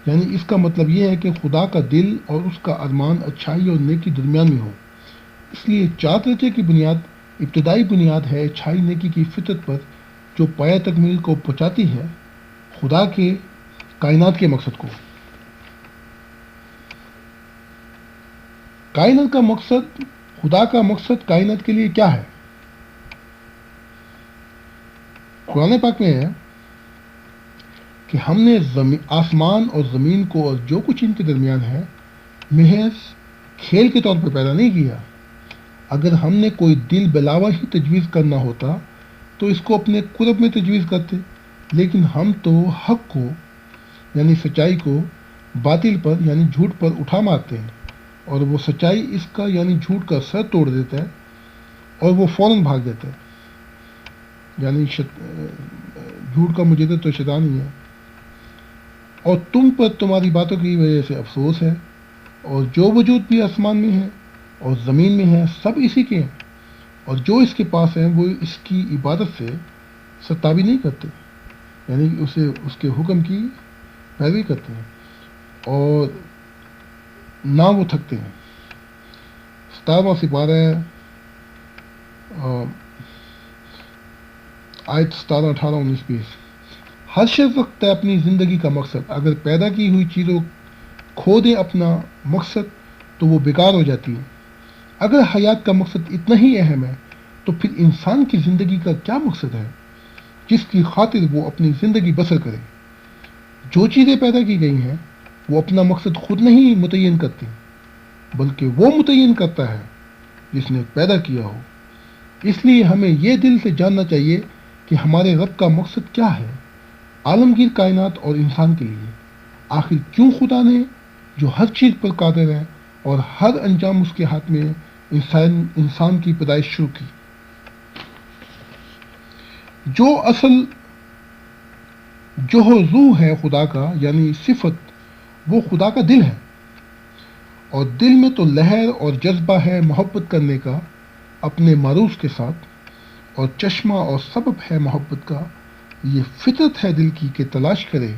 یعنی اس کا مطلب یہ ہے کہ خدا کا دل اور اس کا ارمان اچھائی اور نیکی درمیان میں ہو. اس لیے 4 درجے کی بنیاد ابتدائی بنیاد ہے اچھائی نیکی کی فطرت پر جو پایہ تکمیل کو پہنچاتی ہے خدا کے کائنات کے مقصد کو. کائنات کا مقصد، خدا کا مقصد کائنات کے لیے کیا ہے؟ قرآن پاک میں ہے کہ ہم نے آسمان اور زمین کو اور جو کچھ ان کے درمیان ہے محض کھیل کے طور پر پیدا نہیں کیا. اگر ہم نے کوئی دل بلاوا ہی تجویز کرنا ہوتا تو اس کو اپنے قرب میں تجویز کرتے، لیکن ہم تو حق کو یعنی سچائی کو باطل پر یعنی جھوٹ پر اٹھا مارتے ہیں، اور وہ سچائی اس کا یعنی جھوٹ کا سر توڑ دیتا ہے اور وہ فوراً بھاگ جاتا ہے. یعنی جھوٹ کا مجدد تو شیطان ہی ہے. اور تم پر تمہاری باتوں کی وجہ سے افسوس ہے، اور جو وجود بھی آسمان میں ہے اور زمین میں ہے سب اسی کے ہیں، اور جو اس کے پاس ہیں وہ اس کی عبادت سے ستابی نہیں کرتے، یعنی اس کے حکم کی پیروی کرتے ہیں اور نہ وہ تھکتے ہیں. 17واں سپارہ آیت 17، 18، 19، 20. ہر شخص رکھتا ہے اپنی زندگی کا مقصد. اگر پیدا کی ہوئی چیزوں کھو دے اپنا مقصد تو وہ بیکار ہو جاتی ہیں. اگر حیات کا مقصد اتنا ہی اہم ہے تو پھر انسان کی زندگی کا کیا مقصد ہے جس کی خاطر وہ اپنی زندگی بسر کرے؟ جو چیزیں پیدا کی گئی ہیں وہ اپنا مقصد خود نہیں متعین کرتی، بلکہ وہ متعین کرتا ہے جس نے پیدا کیا ہو. اس لیے ہمیں یہ دل سے جاننا چاہیے کہ ہمارے رب کا مقصد کیا ہے عالمگیر کائنات اور انسان کے لیے. آخر کیوں خدا نے جو ہر چیز پر قادر ہے اور ہر انجام اس کے ہاتھ میں انسان کی پیدائش شروع کی. جو اصل جو روح ہے خدا کا یعنی صفت وہ خدا کا دل ہے، اور دل میں تو لہر اور جذبہ ہے محبت کرنے کا اپنے معروف کے ساتھ، اور چشمہ اور سبب ہے محبت کا. یہ فطرت ہے دل کی کہ تلاش کرے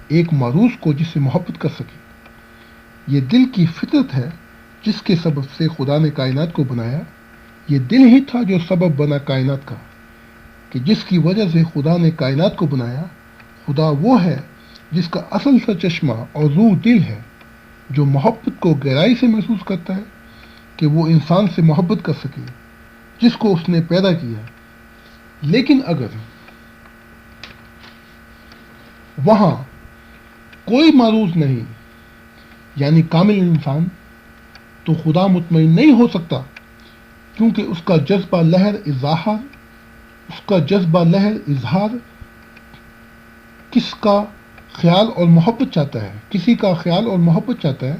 ایک معروف کو جس سے محبت کر سکے. یہ دل کی فطرت ہے جس کے سبب سے خدا نے کائنات کو بنایا. یہ دل ہی تھا جو سبب بنا کائنات کا، کہ جس کی وجہ سے خدا نے کائنات کو بنایا. خدا وہ ہے جس کا اصل سا چشمہ اور روح دل ہے، جو محبت کو گہرائی سے محسوس کرتا ہے کہ وہ انسان سے محبت کر سکے جس کو اس نے پیدا کیا. لیکن اگر وہاں کوئی معروض نہیں یعنی کامل انسان تو خدا مطمئن نہیں ہو سکتا، کیونکہ اس کا جذبہ لہر اظہار کس کا خیال اور محبت چاہتا ہے، کسی کا خیال اور محبت چاہتا ہے،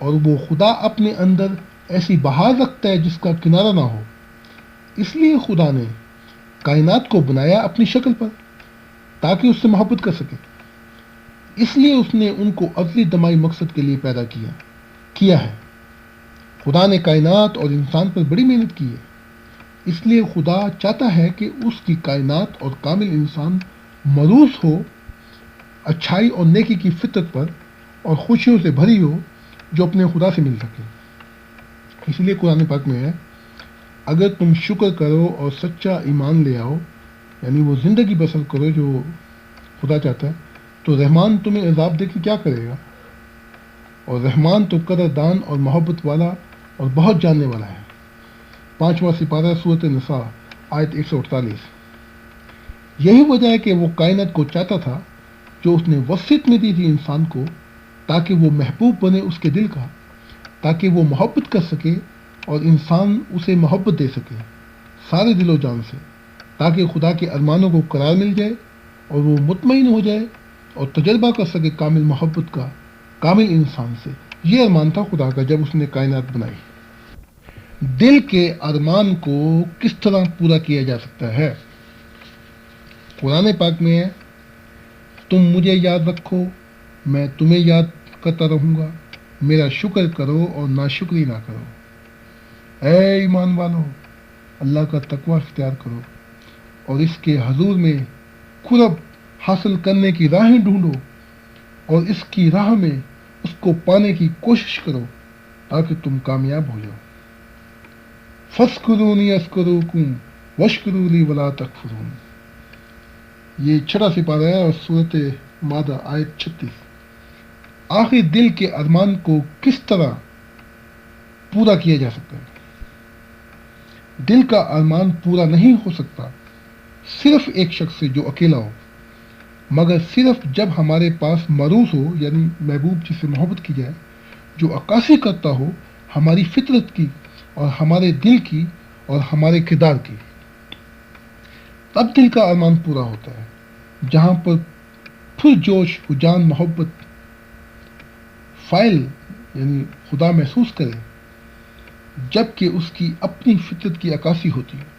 اور وہ خدا اپنے اندر ایسی بہار رکھتا ہے جس کا کنارہ نہ ہو۔ اس لیے خدا نے کائنات کو بنایا اپنی شکل پر تاکہ اس سے محبت کر سکے۔ اس لیے اس نے ان کو ازلی دمائی مقصد کے لیے پیدا کیا ہے۔ خدا نے کائنات اور انسان پر بڑی محنت کی ہے، اس لیے خدا چاہتا ہے کہ اس کی کائنات اور کامل انسان مروث ہو اچھائی اور نیکی کی فطرت پر، اور خوشیوں سے بھری ہو جو اپنے خدا سے مل سکے۔ اس لیے قرآن پاک میں ہے، اگر تم شکر کرو اور سچا ایمان لے آؤ، یعنی وہ زندگی بسر کرو جو خدا چاہتا ہے، تو رحمان تمہیں عذاب دے کے کیا کرے گا؟ اور رحمان تو قدردان اور محبت والا اور بہت جاننے والا ہے۔ 5واں سپارہ سورۃ نساء آیت 148۔ یہی وجہ ہے کہ وہ کائنات کو چاہتا تھا جو اس نے وصیت میں دی تھی انسان کو، تاکہ وہ محبوب بنے اس کے دل کا، تاکہ وہ محبت کر سکے اور انسان اسے محبت دے سکے سارے دل و جان سے، تاکہ خدا کے ارمانوں کو قرار مل جائے اور وہ مطمئن ہو جائے اور تجربہ کر سکے کامل محبت کا کامل انسان سے۔ یہ ارمان تھا خدا کا جب اس نے کائنات بنائی۔ دل کے ارمان کو کس طرح پورا کیا جا سکتا ہے؟ قرآن پاک میں ہے، تم مجھے یاد رکھو، میں تمہیں یاد کرتا رہوں گا، میرا شکر کرو اور ناشکری نہ کرو۔ اے ایمان والو، اللہ کا تقوی اختیار کرو اور اس کے حضور میں قرب حاصل کرنے کی راہیں ڈھونڈو، اور اس کی راہ میں اس کو پانے کی کوشش کرو تاکہ تم کامیاب ہو جاؤ۔ فَاذْكُرُونِي أَذْكُرْكُمْ وَاشْكُرُوا لِي وَلَا تَكْفُرُونِ۔ یہ 6واں سپارہ ہے اور سورۃ مائدہ آیت 36۔ آخر دل کے ارمان کو کس طرح پورا کیا جا سکتا ہے؟ دل کا ارمان پورا نہیں ہو سکتا صرف ایک شخص سے جو اکیلا ہو، مگر صرف جب ہمارے پاس مروث ہو، یعنی محبوب جس سے محبت کی جائے، جو عکاسی کرتا ہو ہماری فطرت کی اور ہمارے دل کی اور ہمارے کردار کی، تب دل کا ارمان پورا ہوتا ہے۔ جہاں پر پرجوش رجحان محبت فائل یعنی خدا محسوس کرے، جبکہ اس کی اپنی فطرت کی عکاسی ہوتی ہے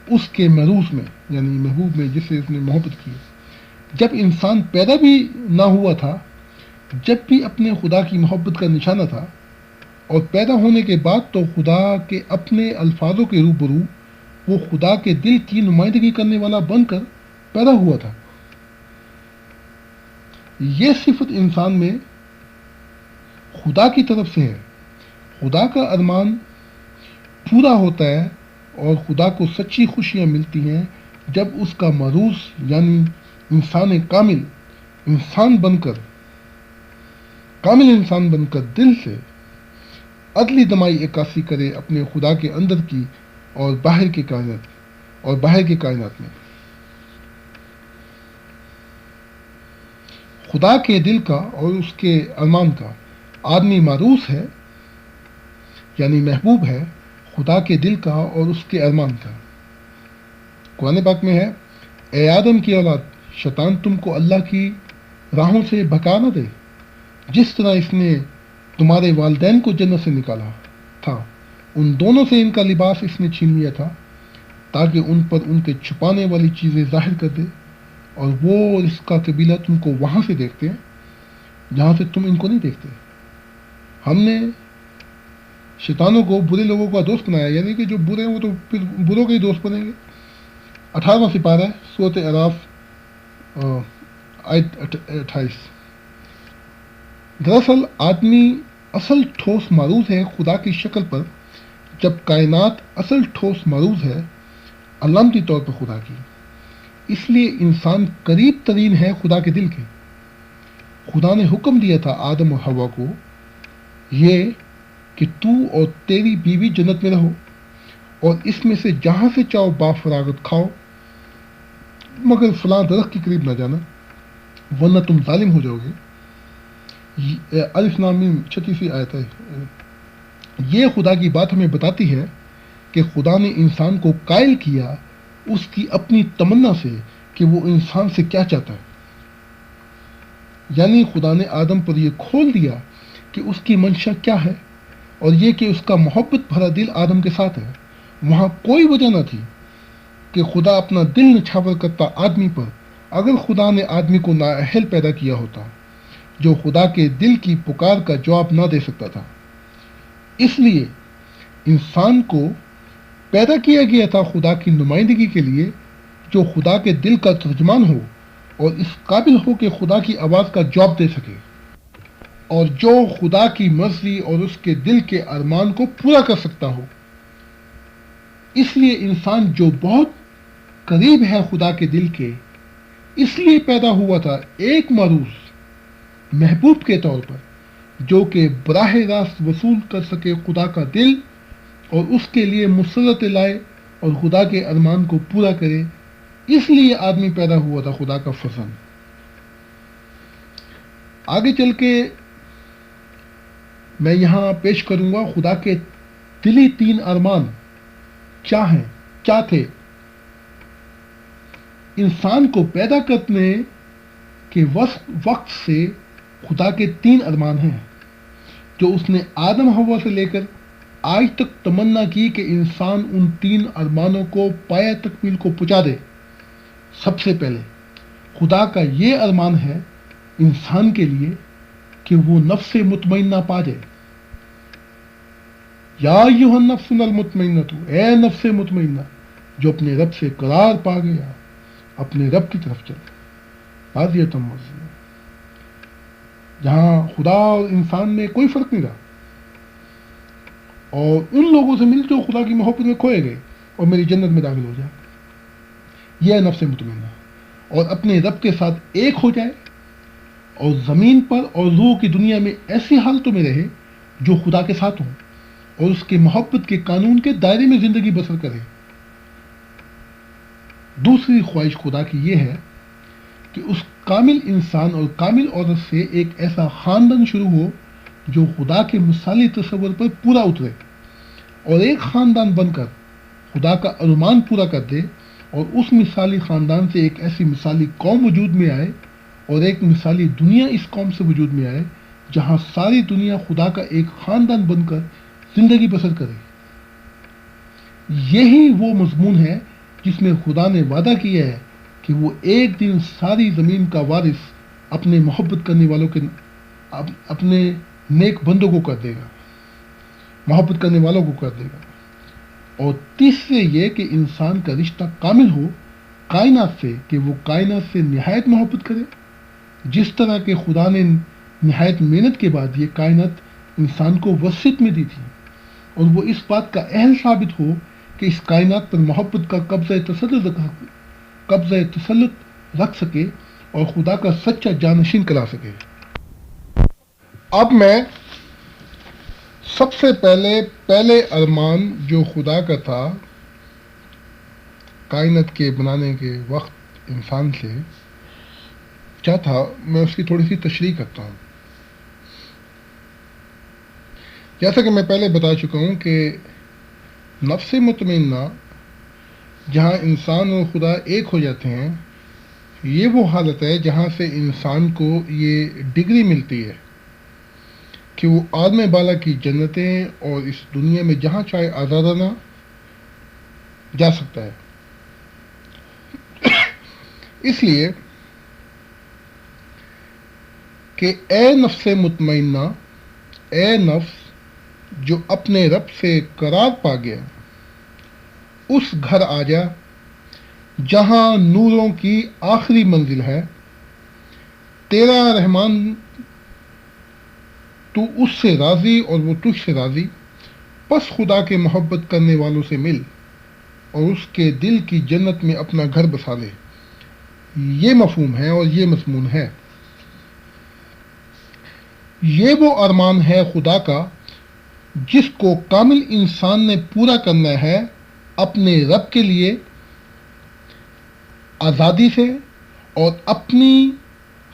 اس کے مروث میں، یعنی محبوب میں جس سے اس نے محبت کی ہے۔ جب انسان پیدا بھی نہ ہوا تھا، جب بھی اپنے خدا کی محبت کا نشانہ تھا، اور پیدا ہونے کے بعد تو خدا کے اپنے الفاظوں کے روبرو وہ خدا کے دل کی نمائندگی کرنے والا بن کر پیدا ہوا تھا۔ یہ صفت انسان میں خدا کی طرف سے ہے۔ خدا کا ارمان پورا ہوتا ہے اور خدا کو سچی خوشیاں ملتی ہیں جب اس کا مروث یعنی انسان کامل انسان بن کر دل سے عدلی دمائی عکاسی کرے اپنے خدا کے اندر کی اور باہر کی کائنات میں۔ خدا کے دل کا اور اس کے ارمان کا آدمی مروث ہے، یعنی محبوب ہے خدا کے دل کا اور اس کے ارمان کا۔ قرآن پاک میں ہے، اے آدم کی اولاد، شیطان تم کو اللہ کی راہوں سے بھٹکا نہ دے، جس طرح اس نے تمہارے والدین کو جنت سے نکالا تھا، ان دونوں سے ان کا لباس اس نے چھین لیا تھا تاکہ ان پر ان کے چھپانے والی چیزیں ظاہر کر دے، اور وہ اس کا قبیلہ تم کو وہاں سے دیکھتے ہیں جہاں سے تم ان کو نہیں دیکھتے۔ ہم نے شیطانوں کو برے لوگوں کا دوست بنایا، یعنی کہ جو برے ہیں وہ تو پھر بروں کے ہی دوست بنیں گے۔ 18واں سپارہ ہے سورۃ اعراف آیت 28۔ دراصل آدمی اصل ٹھوس معروض ہے خدا کی شکل پر، جب کائنات اصل ٹھوس معروض ہے علامتی طور پر خدا کی۔ اس لیے انسان قریب ترین ہے خدا کے دل کے۔ خدا نے حکم دیا تھا آدم اور حوا کو یہ کہ تو اور تیری بیوی جنت میں رہو اور اس میں سے جہاں سے چاہو بافراغت کھاؤ، مگر فلاں درخت کے قریب نہ جانا ورنہ تم ظالم ہو جاؤ گے۔ الف لام میم 36 آیت ہے۔ یہ خدا کی بات ہمیں بتاتی ہے کہ خدا نے انسان کو قائل کیا اس کی اپنی تمنا سے کہ وہ انسان سے کیا چاہتا ہے۔ یعنی خدا نے آدم پر یہ کھول دیا کہ اس کی منشا کیا ہے، اور یہ کہ اس کا محبت بھرا دل آدم کے ساتھ ہے۔ وہاں کوئی وجہ نہ تھی کہ خدا اپنا دل نچھاور کرتا آدمی پر، اگر خدا نے آدمی کو نااہل پیدا کیا ہوتا جو خدا کے دل کی پکار کا جواب نہ دے سکتا تھا۔ اس لیے انسان کو پیدا کیا گیا تھا خدا کی نمائندگی کے لیے، جو خدا کے دل کا ترجمان ہو اور اس قابل ہو کہ خدا کی آواز کا جواب دے سکے، اور جو خدا کی مرضی اور اس کے دل کے ارمان کو پورا کر سکتا ہو۔ اس لیے انسان جو بہت قریب ہے خدا کے دل کے، اس لیے پیدا ہوا تھا ایک معروض محبوب کے طور پر، جو کہ براہ راست وصول کر سکے خدا کا دل اور اس کے لیے مسرت لائے اور خدا کے ارمان کو پورا کرے۔ اس لیے آدمی پیدا ہوا تھا خدا کا فرزند۔ آگے چل کے میں یہاں پیش کروں گا خدا کے دلی 3 ارمان کیا ہیں، کیا تھے۔ انسان کو پیدا کرنے کے وقت سے خدا کے 3 ارمان ہیں جو اس نے آدم حوا سے لے کر آج تک تمنا کی کہ انسان ان 3 ارمانوں کو پایہ تکمیل کو پہنچا دے۔ سب سے پہلے خدا کا یہ ارمان ہے انسان کے لیے کہ وہ نفس مطمئنہ پا جائے۔ یا ایھا النفس المطمئنہ، اے نفس مطمئنہ جو اپنے رب سے قرار پا گیا، اپنے رب کی طرف چل راضیۃ مرضیہ، جہاں خدا اور انسان میں کوئی فرق نہیں رہا، اور ان لوگوں سے مل جو خدا کی محبت میں کھوئے گئے اور میری جنت میں داخل ہو جائے۔ یہ ہے نفس مطمئنہ، اور اپنے رب کے ساتھ ایک ہو جائے اور زمین پر اور روح کی دنیا میں ایسی حالتوں میں رہے جو خدا کے ساتھ ہوں اور اس کے محبت کے قانون کے دائرے میں زندگی بسر کرے۔ دوسری خواہش خدا کی یہ ہے کہ اس کامل انسان اور کامل عورت سے ایک ایسا خاندان شروع ہو جو خدا کے مثالی تصور پر پورا اترے اور ایک خاندان بن کر خدا کا ارمان پورا کر دے، اور اس مثالی خاندان سے ایک ایسی مثالی قوم وجود میں آئے اور ایک مثالی دنیا اس قوم سے وجود میں آئے جہاں ساری دنیا خدا کا ایک خاندان بن کر زندگی بسر کرے۔ یہی وہ مضمون ہے جس میں خدا نے وعدہ کیا ہے کہ وہ ایک دن ساری زمین کا وارث اپنے محبت کرنے والوں کے اپنے نیک بندوں کو کر دے گا، محبت کرنے والوں کو کر دے گا۔ اور تیسرے یہ کہ انسان کا رشتہ کامل ہو کائنات سے، کہ وہ کائنات سے نہایت محبت کرے، جس طرح کہ خدا نے نہایت محنت کے بعد یہ کائنات انسان کو وصیت میں دی تھی، اور وہ اس بات کا اہل ثابت ہو کہ اس کائنات پر محبت کا قبضہ تسلط رکھ سکے اور خدا کا سچا جانشین کرا سکے۔ اب میں سب سے پہلے ارمان جو خدا کا تھا کائنات کے بنانے کے وقت انسان سے کیا تھا، میں اس کی تھوڑی سی تشریح کرتا ہوں۔ جیسا کہ میں پہلے بتا چکا ہوں کہ نفس مطمئنہ جہاں انسان اور خدا ایک ہو جاتے ہیں، یہ وہ حالت ہے جہاں سے انسان کو یہ ڈگری ملتی ہے کہ وہ عالم بالا کی جنتیں اور اس دنیا میں جہاں چاہے آزادانہ جا سکتا ہے۔ اس لیے کہ اے نفس مطمئنہ، اے نفس جو اپنے رب سے قرار پا گیا، اس گھر آ جا جہاں نوروں کی آخری منزل ہے۔ تیرا رحمان، تو اس سے راضی اور وہ تجھ سے راضی، پس خدا کے محبت کرنے والوں سے مل اور اس کے دل کی جنت میں اپنا گھر بسا لے۔ یہ مفہوم ہے اور یہ مضمون ہے۔ یہ وہ ارمان ہے خدا کا جس کو کامل انسان نے پورا کرنا ہے اپنے رب کے لیے آزادی سے اور اپنی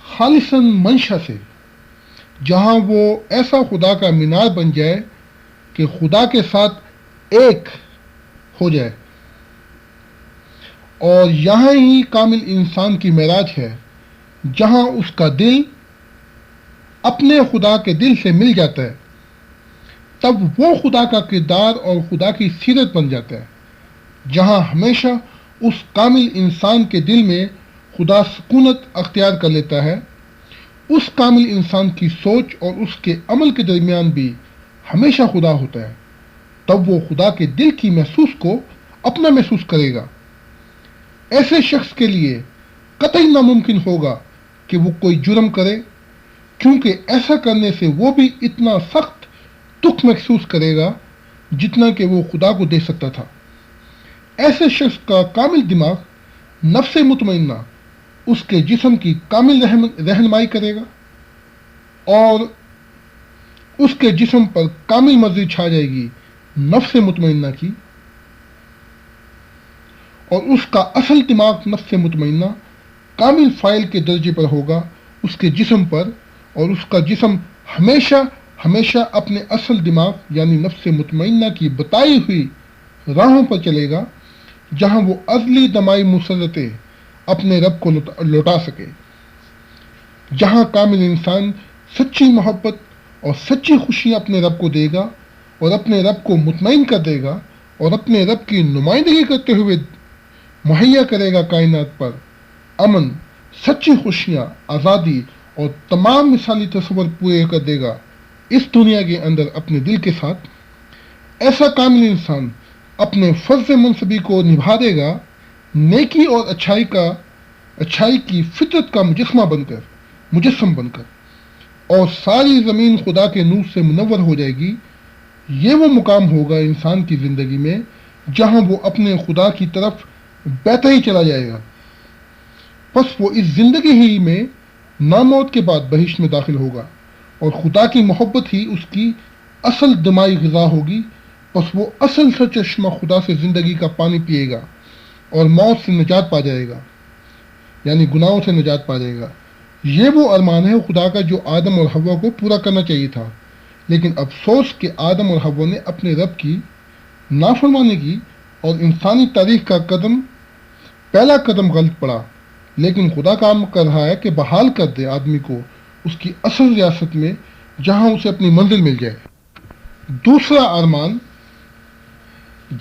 خالصاً منشا سے، جہاں وہ ایسا خدا کا مینار بن جائے کہ خدا کے ساتھ ایک ہو جائے۔ اور یہاں ہی کامل انسان کی معراج ہے، جہاں اس کا دل اپنے خدا کے دل سے مل جاتا ہے، تب وہ خدا کا کردار اور خدا کی سیرت بن جاتا ہے، جہاں ہمیشہ اس کامل انسان کے دل میں خدا سکونت اختیار کر لیتا ہے۔ اس کامل انسان کی سوچ اور اس کے عمل کے درمیان بھی ہمیشہ خدا ہوتا ہے، تب وہ خدا کے دل کی محسوس کو اپنا محسوس کرے گا۔ ایسے شخص کے لیے قطعی ناممکن ہوگا کہ وہ کوئی جرم کرے، کیونکہ ایسا کرنے سے وہ بھی اتنا سخت دکھ محسوس کرے گا جتنا کہ وہ خدا کو دے سکتا تھا۔ ایسے شخص کا کامل دماغ، نفس مطمئنہ، اس کے جسم کی کامل رہنمائی کرے گا، اور اس کے جسم پر کامل مرضی چھا جائے گی نفس مطمئنہ کی، اور اس کا اصل دماغ نفس مطمئنہ کامل فائل کے درجے پر ہوگا اس کے جسم پر، اور اس کا جسم ہمیشہ ہمیشہ اپنے اصل دماغ یعنی نفس مطمئنہ کی بتائی ہوئی راہوں پر چلے گا، جہاں وہ ازلی دمائی مسرتیں اپنے رب کو لوٹا سکے، جہاں کامل انسان سچی محبت اور سچی خوشی اپنے رب کو دے گا، اور اپنے رب کو مطمئن کر دے گا، اور اپنے رب کی نمائندگی کرتے ہوئے مہیا کرے گا کائنات پر امن، سچی خوشیاں، آزادی اور تمام مثالی تصور پورے کر دے گا اس دنیا کے اندر اپنے دل کے ساتھ۔ ایسا کامل انسان اپنے فرض منصبی کو نبھا دے گا، نیکی اور اچھائی کی فطرت کا مجسم بن کر، اور ساری زمین خدا کے نور سے منور ہو جائے گی۔ یہ وہ مقام ہوگا انسان کی زندگی میں جہاں وہ اپنے خدا کی طرف بہتا ہی چلا جائے گا۔ پس وہ اس زندگی ہی میں ناموت کے بعد بہشت میں داخل ہوگا، اور خدا کی محبت ہی اس کی اصل دمائی غذا ہوگی۔ پس وہ اصل سرچشمہ خدا سے زندگی کا پانی پیے گا اور موت سے نجات پا جائے گا، یعنی گناہوں سے نجات پا جائے گا۔ یہ وہ ارمان ہے خدا کا جو آدم اور حوا کو پورا کرنا چاہیے تھا، لیکن افسوس کہ آدم اور حوا نے اپنے رب کی نافرمانی کی، اور انسانی تاریخ کا پہلا قدم غلط پڑا۔ لیکن خدا کام کر رہا ہے کہ بحال کر دے آدمی کو اس کی اصل ریاست میں، جہاں اسے اپنی منزل مل جائے۔ دوسرا ارمان،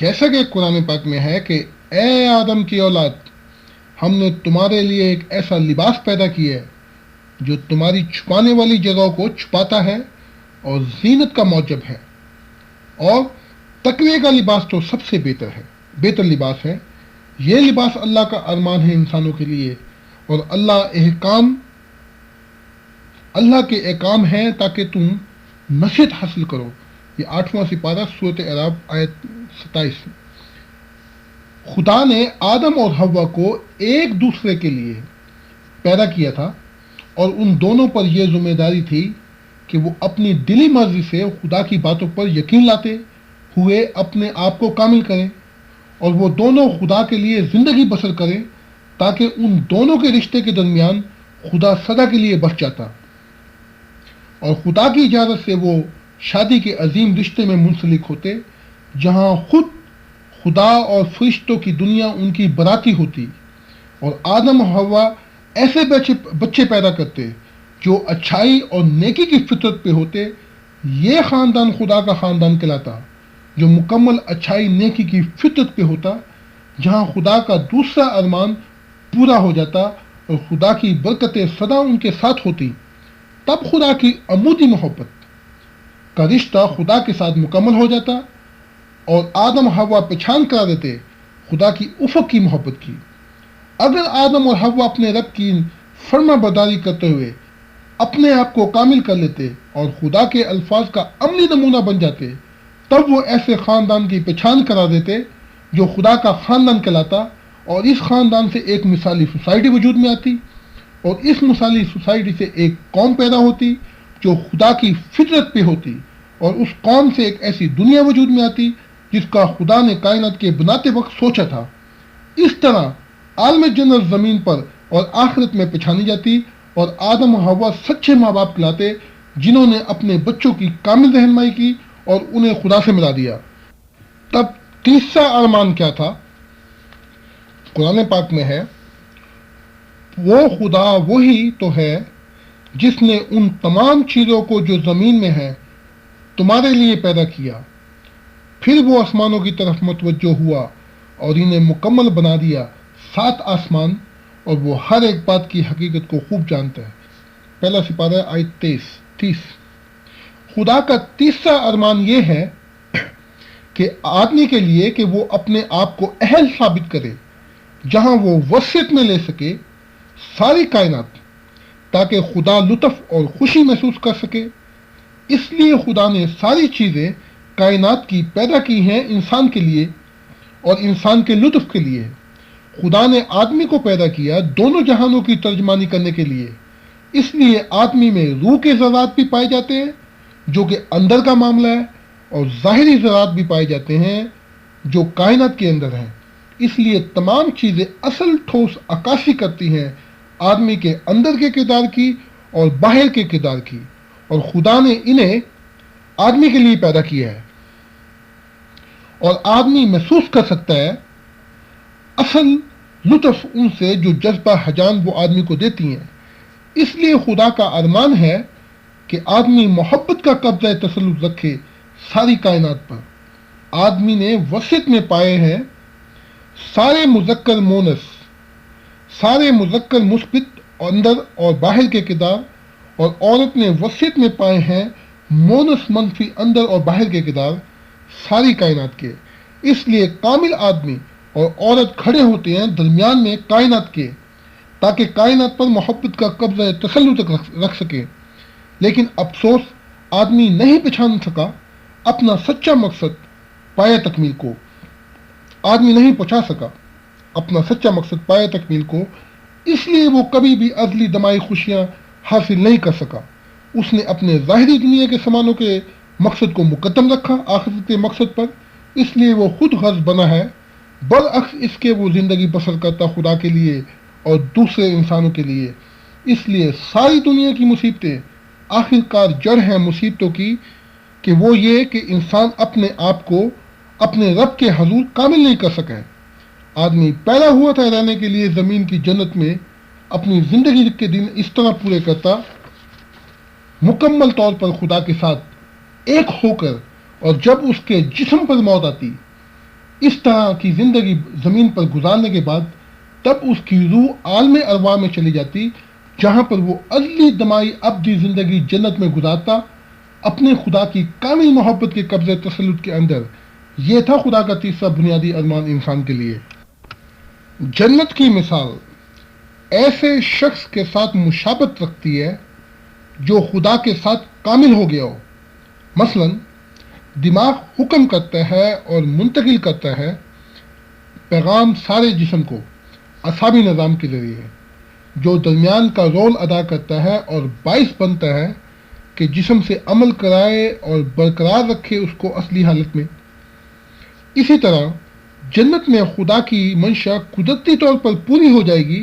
جیسا کہ قرآن پاک میں ہے کہ اے آدم کی اولاد، ہم نے تمہارے لیے ایک ایسا لباس پیدا کیا ہے جو تمہاری چھپانے والی جگہوں کو چھپاتا ہے اور زینت کا موجب ہے، اور تقوی کا لباس تو سب سے بہتر لباس ہے۔ یہ لباس اللہ کا ارمان ہے انسانوں کے لیے، اور اللہ کے احکام ہیں تاکہ تم نصیحت حاصل کرو۔ یہ 8واں سپارہ سورۃ اعراف آیت 27۔ خدا نے آدم اور حوا کو ایک دوسرے کے لیے پیدا کیا تھا، اور ان دونوں پر یہ ذمہ داری تھی کہ وہ اپنی دلی مرضی سے خدا کی باتوں پر یقین لاتے ہوئے اپنے آپ کو کامل کریں، اور وہ دونوں خدا کے لیے زندگی بسر کریں، تاکہ ان دونوں کے رشتے کے درمیان خدا سدا کے لیے بس جاتا، اور خدا کی اجازت سے وہ شادی کے عظیم رشتے میں منسلک ہوتے، جہاں خود خدا اور فرشتوں کی دنیا ان کی براتی ہوتی، اور آدم و حوا ایسے بچے پیدا کرتے جو اچھائی اور نیکی کی فطرت پہ ہوتے۔ یہ خاندان خدا کا خاندان کہلاتا جو مکمل اچھائی نیکی کی فطرت پہ ہوتا، جہاں خدا کا دوسرا ارمان پورا ہو جاتا اور خدا کی برکتیں سدا ان کے ساتھ ہوتی۔ تب خدا کی عمودی محبت کا رشتہ خدا کے ساتھ مکمل ہو جاتا، اور آدم حوا پہچان کرا دیتے خدا کی افق کی محبت کی۔ اگر آدم اور حوا اپنے رب کی فرما برداری کرتے ہوئے اپنے آپ کو کامل کر لیتے اور خدا کے الفاظ کا عملی نمونہ بن جاتے، تب وہ ایسے خاندان کی پہچان کرا دیتے جو خدا کا خاندان کہلاتا، اور اس خاندان سے ایک مثالی سوسائٹی وجود میں آتی، اور اس مثالی سوسائٹی سے ایک قوم پیدا ہوتی جو خدا کی فطرت پہ ہوتی، اور اس قوم سے ایک ایسی دنیا وجود میں آتی جس کا خدا نے کائنات کے بناتے وقت سوچا تھا۔ اس طرح عالم جنت زمین پر اور آخرت میں پہچانی جاتی، اور آدم و حوا سچے ماں باپ کہلاتے جنہوں نے اپنے بچوں کی کامل رہنمائی کی اور انہیں خدا سے ملا دیا۔ تب تیسرا ارمان کیا تھا؟ قرآن پاک میں ہے، وہ خدا وہی تو ہے جس نے ان تمام چیزوں کو جو زمین میں ہے تمہارے لیے پیدا کیا، پھر وہ آسمانوں کی طرف متوجہ ہوا اور انہیں مکمل بنا دیا 7 آسمان، اور وہ ہر ایک بات کی حقیقت کو خوب جانتا ہے۔ پہلا سپارہ آیت 30۔ خدا کا تیسرا ارمان یہ ہے کہ آدمی کے لیے کہ وہ اپنے آپ کو اہل ثابت کرے جہاں وہ وصیت میں لے سکے ساری کائنات، تاکہ خدا لطف اور خوشی محسوس کر سکے۔ اس لیے خدا نے ساری چیزیں کائنات کی پیدا کی ہیں انسان کے لیے اور انسان کے لطف کے لیے۔ خدا نے آدمی کو پیدا کیا دونوں جہانوں کی ترجمانی کرنے کے لیے۔ اس لیے آدمی میں روح کے ذرات بھی پائے جاتے ہیں جو کہ اندر کا معاملہ ہے، اور ظاہری ذرات بھی پائے جاتے ہیں جو کائنات کے اندر ہیں۔ اس لیے تمام چیزیں اصل ٹھوس عکاسی کرتی ہیں آدمی کے اندر کے کردار کی اور باہر کے کردار کی، اور خدا نے انہیں آدمی کے لیے پیدا کیا ہے، اور آدمی محسوس کر سکتا ہے اصل لطف ان سے جو جذبہ حجان وہ آدمی کو دیتی ہیں۔ اس لیے خدا کا ارمان ہے کہ آدمی محبت کا قبضہ تسلط رکھے ساری کائنات پر۔ آدمی نے وسط میں پائے ہیں سارے مذکر مونس، سارے مذکر مثبت اندر اور باہر کے کردار، اور عورت نے وسط میں پائے ہیں مونس منفی اندر اور باہر کے کردار ساری کائنات کے۔ اس لیے کامل آدمی اور عورت کھڑے ہوتے ہیں درمیان میں کائنات کے، تاکہ کائنات پر محبت کا قبضہ تسلط رکھ سکے۔ لیکن افسوس، آدمی نہیں پہچان سکا اپنا سچا مقصد پایا تکمیل کو۔ آدمی نہیں پہنچا سکا اپنا سچا مقصد پایا تکمیل کو، اس لیے وہ کبھی بھی ازلی دمائی خوشیاں حاصل نہیں کر سکا۔ اس نے اپنے ظاہری دنیا کے سامانوں کے مقصد کو مقدم رکھا آخرت کے مقصد پر، اس لیے وہ خود غرض بنا ہے، برعکس اس کے وہ زندگی بسر کرتا خدا کے لیے اور دوسرے انسانوں کے لیے۔ اس لیے ساری دنیا کی مصیبتیں آخر کار جڑ ہیں مصیبتوں کی، کہ وہ یہ کہ انسان اپنے آپ کو اپنے رب کے حضور کامل نہیں کر سکا ہے۔ آدمی پیدا ہوا تھا رہنے کے لیے زمین کی جنت میں، اپنی زندگی کے دن اس طرح پورے کرتا مکمل طور پر خدا کے ساتھ ایک ہو کر، اور جب اس کے جسم پر موت آتی اس طرح کی زندگی زمین پر گزارنے کے بعد، تب اس کی روح عالم ارواح میں چلی جاتی، جہاں پر وہ ازلی دمائی ابدی زندگی جنت میں گزارتا اپنے خدا کی کامل محبت کے قبضے تسلط کے اندر۔ یہ تھا خدا کا تیسرا بنیادی ارمان انسان کے لیے۔ جنت کی مثال ایسے شخص کے ساتھ مشابہت رکھتی ہے جو خدا کے ساتھ کامل ہو گیا ہو۔ مثلا دماغ حکم کرتا ہے اور منتقل کرتا ہے پیغام سارے جسم کو اعصابی نظام کے ذریعے، جو درمیان کا رول ادا کرتا ہے اور باعث بنتا ہے کہ جسم سے عمل کرائے اور برقرار رکھے اس کو اصلی حالت میں۔ اسی طرح جنت میں خدا کی منشا قدرتی طور پر پوری ہو جائے گی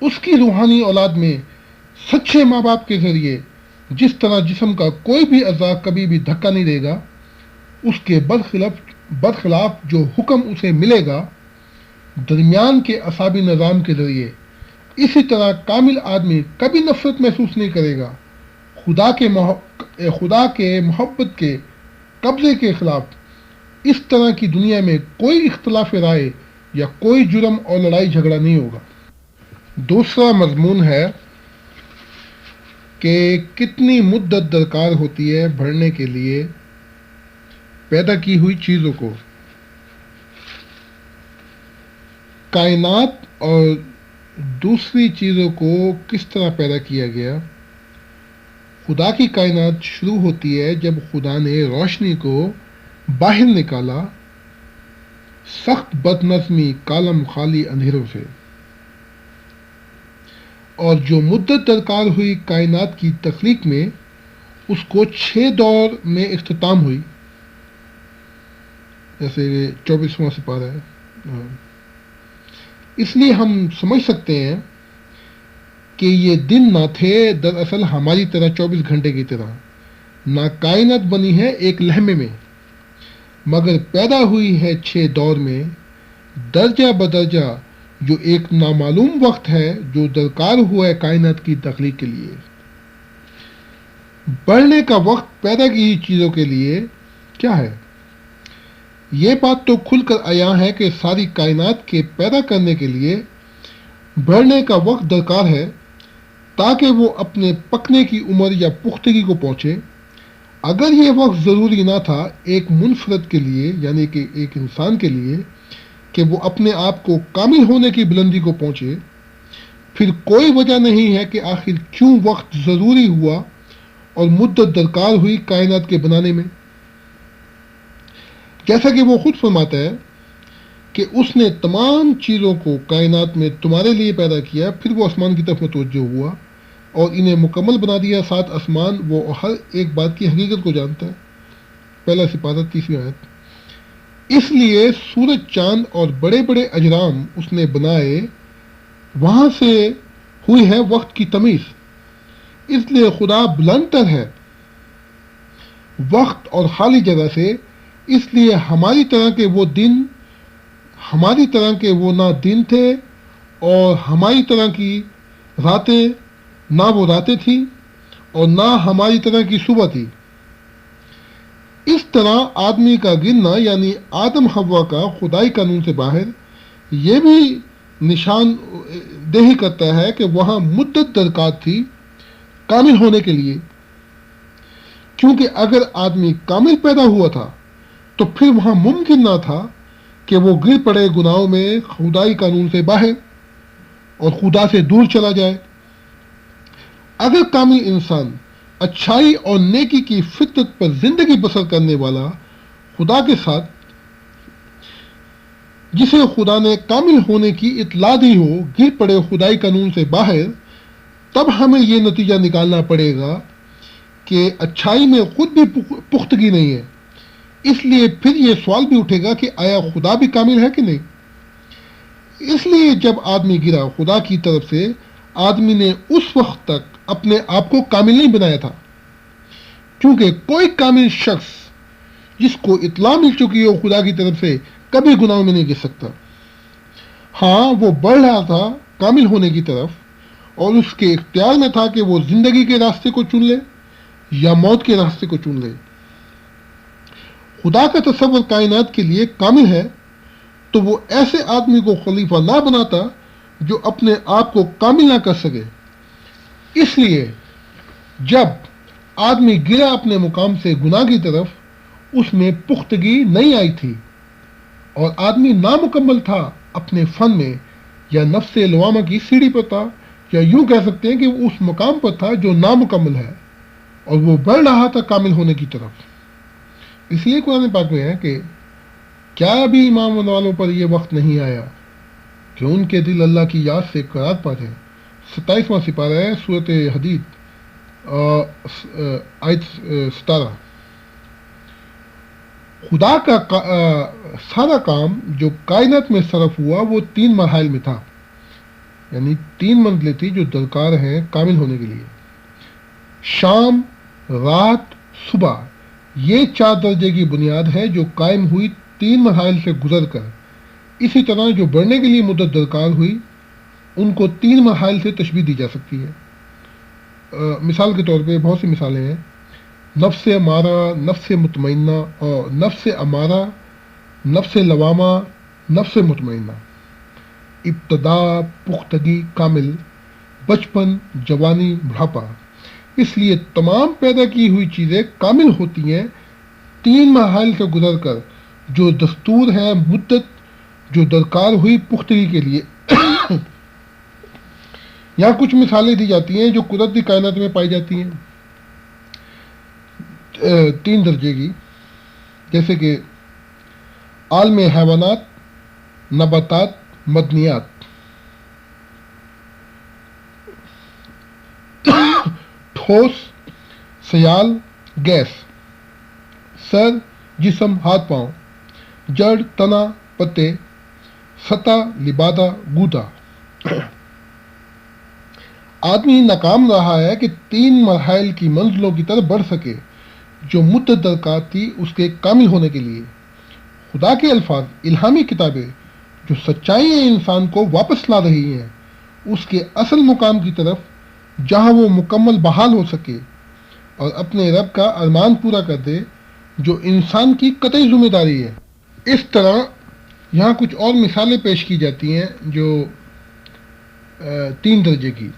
اس کی روحانی اولاد میں، سچے ماں باپ کے ذریعے۔ جس طرح جسم کا کوئی بھی اعضاء کبھی بھی دھکا نہیں دے گا اس کے برخلاف جو حکم اسے ملے گا درمیان کے اعصابی نظام کے ذریعے، اسی طرح کامل آدمی کبھی نفرت محسوس نہیں کرے گا خدا کے محبت کے قبضے کے خلاف۔ اس طرح کی دنیا میں کوئی اختلاف رائے یا کوئی جرم اور لڑائی جھگڑا نہیں ہوگا۔ دوسرا مضمون ہے کہ کتنی مدت درکار ہوتی ہے بڑھنے کے لیے پیدا کی ہوئی چیزوں کو۔ کائنات اور دوسری چیزوں کو کس طرح پیدا کیا گیا؟ خدا کی کائنات شروع ہوتی ہے جب خدا نے روشنی کو باہر نکالا سخت بد نظمی کالم خالی اندھیروں سے، اور جو مدت درکار ہوئی کائنات کی تخلیق میں اس کو 6 دور میں اختتام ہوئی، جیسے 24واں سپارہ ہے۔ اس لیے ہم سمجھ سکتے ہیں کہ یہ دن نہ تھے دراصل ہماری طرح 24 گھنٹے کی طرح، نہ کائنات بنی ہے ایک لمحے میں، مگر پیدا ہوئی ہے 6 دور میں درجہ بدرجہ، جو ایک نامعلوم وقت ہے جو درکار ہوا ہے کائنات کی تخلیق کے لیے۔ بڑھنے کا وقت پیدا کی ہوئی چیزوں کے لیے کیا ہے؟ یہ بات تو کھل کر عیاں ہے کہ ساری کائنات کے پیدا کرنے کے لیے بڑھنے کا وقت درکار ہے تاکہ وہ اپنے پکنے کی عمر یا پختگی کو پہنچے۔ اگر یہ وقت ضروری نہ تھا ایک منفرد کے لیے، یعنی کہ ایک انسان کے لیے، کہ وہ اپنے آپ کو کامل ہونے کی بلندی کو پہنچے، پھر کوئی وجہ نہیں ہے کہ آخر کیوں وقت ضروری ہوا اور مدت درکار ہوئی کائنات کے بنانے میں۔ جیسا کہ وہ خود فرماتا ہے کہ اس نے تمام چیزوں کو کائنات میں تمہارے لیے پیدا کیا، پھر وہ آسمان کی طرف متوجہ ہوا اور انہیں مکمل بنا دیا۔ 7 آسمان، وہ ہر ایک بات کی حقیقت کو جانتا ہے۔ پہلا سپارہ 30 آیت۔ اس لیے سورج، چاند اور بڑے بڑے اجرام اس نے بنائے، وہاں سے ہوئی ہے وقت کی تمیز۔ اس لیے خدا بلند تر ہے وقت اور خالی جگہ سے، اس لیے ہماری طرح کے وہ نہ دن تھے اور ہماری طرح کی راتیں نہ وہ راتیں تھیں اور نہ ہماری طرح کی صبح تھی۔ اس طرح آدمی کا گرنا، یعنی آدم حوا کا خدائی قانون سے باہر، یہ بھی نشان دہی کرتا ہے کہ وہاں مدت درکار تھی کامل ہونے کے لیے، کیونکہ اگر آدمی کامل پیدا ہوا تھا تو پھر وہاں ممکن نہ تھا کہ وہ گر پڑے گناہوں میں خدائی قانون سے باہر اور خدا سے دور چلا جائے۔ اگر کامل انسان اچھائی اور نیکی کی فطرت پر زندگی بسر کرنے والا خدا کے ساتھ، جسے خدا نے کامل ہونے کی اطلاع دی ہو، گر پڑے خدائی قانون سے باہر، تب ہمیں یہ نتیجہ نکالنا پڑے گا کہ اچھائی میں خود بھی پختگی نہیں ہے۔ اس لیے پھر یہ سوال بھی اٹھے گا کہ آیا خدا بھی کامل ہے کہ نہیں؟ اس لیے جب آدمی گرا خدا کی طرف سے، آدمی نے اس وقت تک اپنے آپ کو کامل نہیں بنایا تھا، کیونکہ کوئی کامل شخص جس کو اطلاع مل چکی ہو خدا کی طرف سے کبھی گناہوں میں نہیں گر سکتا۔ ہاں، وہ بڑھ رہا تھا کامل ہونے کی طرف، اور اس کے اختیار میں تھا کہ وہ زندگی کے راستے کو چن لے یا موت کے راستے کو چن لے۔ خدا کا تصور کائنات کے لیے کامل ہے تو وہ ایسے آدمی کو خلیفہ نہ بناتا جو اپنے آپ کو کامل نہ کر سکے۔ اس لیے جب آدمی گرا اپنے مقام سے گناہ کی طرف، اس میں پختگی نہیں آئی تھی اور آدمی نامکمل تھا اپنے فن میں، یا نفس لوامہ کی سیڑھی پر تھا، یا یوں کہہ سکتے ہیں کہ وہ اس مقام پر تھا جو نامکمل ہے، اور وہ بڑھ رہا تھا کامل ہونے کی طرف۔ اس لیے قرآن پاک میں ہے کہ کیا ابھی ایمان والوں پر یہ وقت نہیں آیا کہ ان کے دل اللہ کی یاد سے قرار پا جائیں۔ 27واں سپارہ ہے سورۃ حدید، آیت 17۔ خدا کا سارا کام جو کائنات میں صرف ہوا وہ 3 مراحل میں تھا، یعنی 3 منزلیں تھی جو درکار ہیں کامل ہونے کے لیے: شام، رات، صبح۔ یہ 4 درجے کی بنیاد ہے جو قائم ہوئی 3 مراحل سے گزر کر۔ اسی طرح جو بڑھنے کے لیے مدت درکار ہوئی، ان کو 3 مراحل سے تشبیہ دی جا سکتی ہے۔ مثال کے طور پہ بہت سی مثالیں ہیں: نفس امارہ، نفس مطمئنہ، اور نفس امارہ، نفس لوامہ، نفس مطمئنہ۔ ابتدا، پختگی، کامل، بچپن، جوانی، بڑھاپا۔ اس لیے تمام پیدا کی ہوئی چیزیں کامل ہوتی ہیں 3 مراحل سے گزر کر، جو دستور ہے مدت جو درکار ہوئی پختگی کے لیے۔ یہاں کچھ مثالیں دی جاتی ہیں جو قدرتی کائنات میں پائی جاتی ہیں 3 درجے کی، جیسے کہ عالم حیوانات، نباتات، مدنیات۔ ٹھوس، سیال، گیس، سر، جسم، ہاتھ پاؤں، جڑ، تنا، پتے، سطح، لبادہ، گودا۔ آدمی ناکام رہا ہے کہ 3 مراحل کی منزلوں کی طرف بڑھ سکے جو مدت درکار تھی اس کے کامل ہونے کے لیے۔ خدا کے الفاظ، الہامی کتابیں جو سچائی انسان کو واپس لا رہی ہیں اس کے اصل مقام کی طرف، جہاں وہ مکمل بحال ہو سکے۔ اور اپنے رب کا ارمان پورا کر دے جو انسان کی قطعی ذمہ داری ہے۔ اس طرح یہاں کچھ اور مثالیں پیش کی جاتی ہیں جو 3 درجے کی۔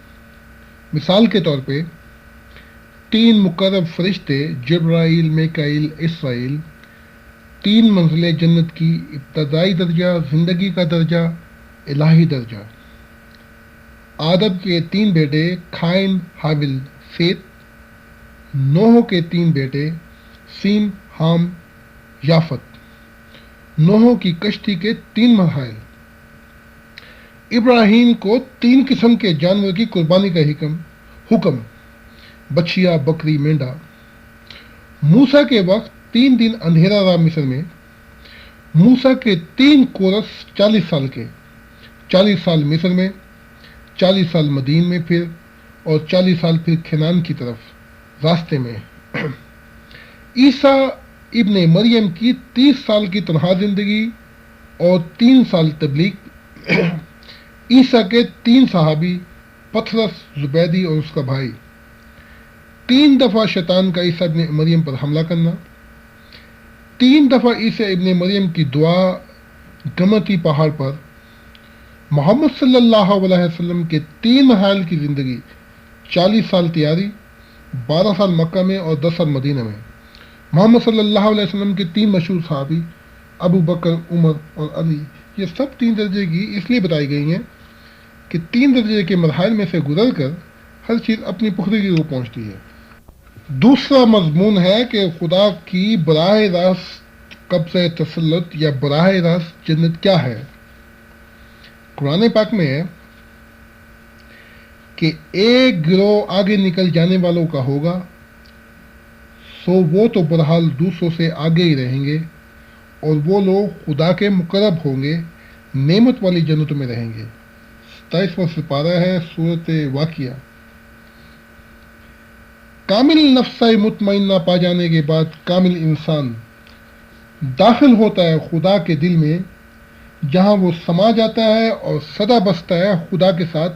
مثال کے طور پہ 3 مقرب فرشتے جبرائیل، میکائیل، اسرائیل، 3 منزلیں جنت کی، ابتدائی درجہ، زندگی کا درجہ، الہی درجہ۔ آدم کے 3 بیٹے قائن، حابل، سیت۔ نوح کے 3 بیٹے سیم، حام، یافت۔ نوح کی کشتی کے 3 مراحل۔ ابراہیم کو 3 قسم کے جانور کی قربانی کا حکم، بچھیا، بکری، مینڈا۔ موسیٰ کے وقت 3 دن اندھیرا رہا مصر میں۔ موسیٰ کے 3 کورس 40 سال کے، 40 سال مصر میں، 40 سال مدین میں پھر، اور 40 سال پھر کھنان کی طرف راستے میں۔ عیسیٰ ابن مریم کی 30 سال کی تنہا زندگی اور 3 سال تبلیغ۔ عیسیٰ کے 3 صحابی، پطرس، زبیدی اور اس کا بھائی۔ 3 دفعہ شیطان کا عیسیٰ ابن مریم پر حملہ کرنا۔ 3 دفعہ عیسیٰ ابن مریم کی دعا گمتی پہاڑ پر۔ محمد صلی اللہ علیہ وسلم کے 3 مراحل کی زندگی، 40 سال تیاری، 12 سال مکہ میں اور 10 سال مدینہ میں۔ محمد صلی اللہ علیہ وسلم کے 3 مشہور صحابی، ابو بکر، عمر اور علی۔ یہ سب 3 درجے کی اس لیے بتائی گئی ہیں کہ 3 درجے کے مراحل میں سے گزر کر ہر چیز اپنی پختگی کو پہنچتی ہے۔ دوسرا مضمون ہے کہ خدا کی براہ راست قبضہ تسلط یا براہ راست جنت کیا ہے۔ قرآن پاک میں ہے کہ ایک گروہ آگے نکل جانے والوں کا ہوگا، سو وہ تو بہرحال دوسروں سے آگے ہی رہیں گے، اور وہ لوگ خدا کے مقرب ہوں گے، نعمت والی جنتوں میں رہیں گے۔ 27واں سپارہ ہے سورۃ واقعہ۔ کامل نفس مطمئنہ پا جانے کے بعد کامل انسان داخل ہوتا ہے خدا کے دل میں، جہاں وہ سما جاتا ہے اور سدا بستا ہے خدا کے ساتھ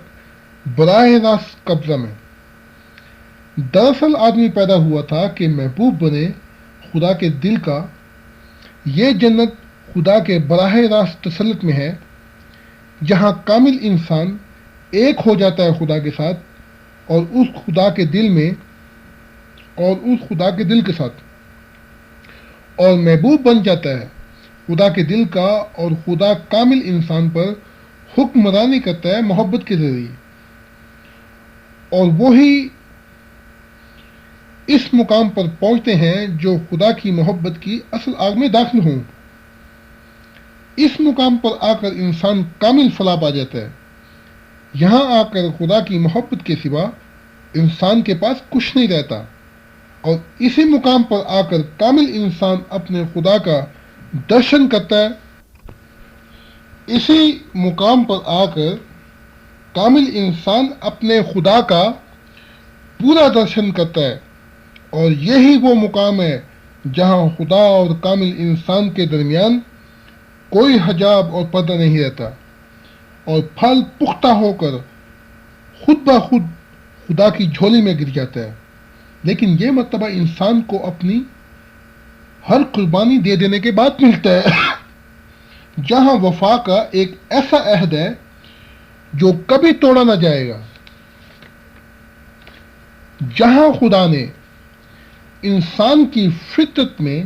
براہ راست قبضہ میں۔ دراصل آدمی پیدا ہوا تھا کہ محبوب بنے خدا کے دل کا۔ یہ جنت خدا کے براہ راست تسلط میں ہے، جہاں کامل انسان ایک ہو جاتا ہے خدا کے ساتھ اور اس خدا کے دل میں اور اس خدا کے دل کے ساتھ، اور محبوب بن جاتا ہے خدا کے دل کا، اور خدا کامل انسان پر حکمرانی کرتا ہے محبت کے ذریعے، اور وہی اس مقام پر پہنچتے ہیں جو خدا کی محبت کی اصل آگ میں داخل ہوں۔ اس مقام پر آ کر انسان کامل فلاح پا جاتا ہے۔ یہاں آ کر خدا کی محبت کے سوا انسان کے پاس کچھ نہیں رہتا، اور اسی مقام پر آ کر کامل انسان اپنے خدا کا درشن کرتا ہے۔ اسی مقام پر آ کر کامل انسان اپنے خدا کا پورا درشن کرتا ہے، اور یہی وہ مقام ہے جہاں خدا اور کامل انسان کے درمیان کوئی حجاب اور پردہ نہیں رہتا، اور پھل پختہ ہو کر خود بخود خدا کی جھولی میں گر جاتا ہے۔ لیکن یہ مرتبہ انسان کو اپنی ہر قربانی دے دینے کے بعد ملتا ہے، جہاں وفا کا ایک ایسا عہد ہے جو کبھی توڑا نہ جائے گا، جہاں خدا نے انسان کی فطرت میں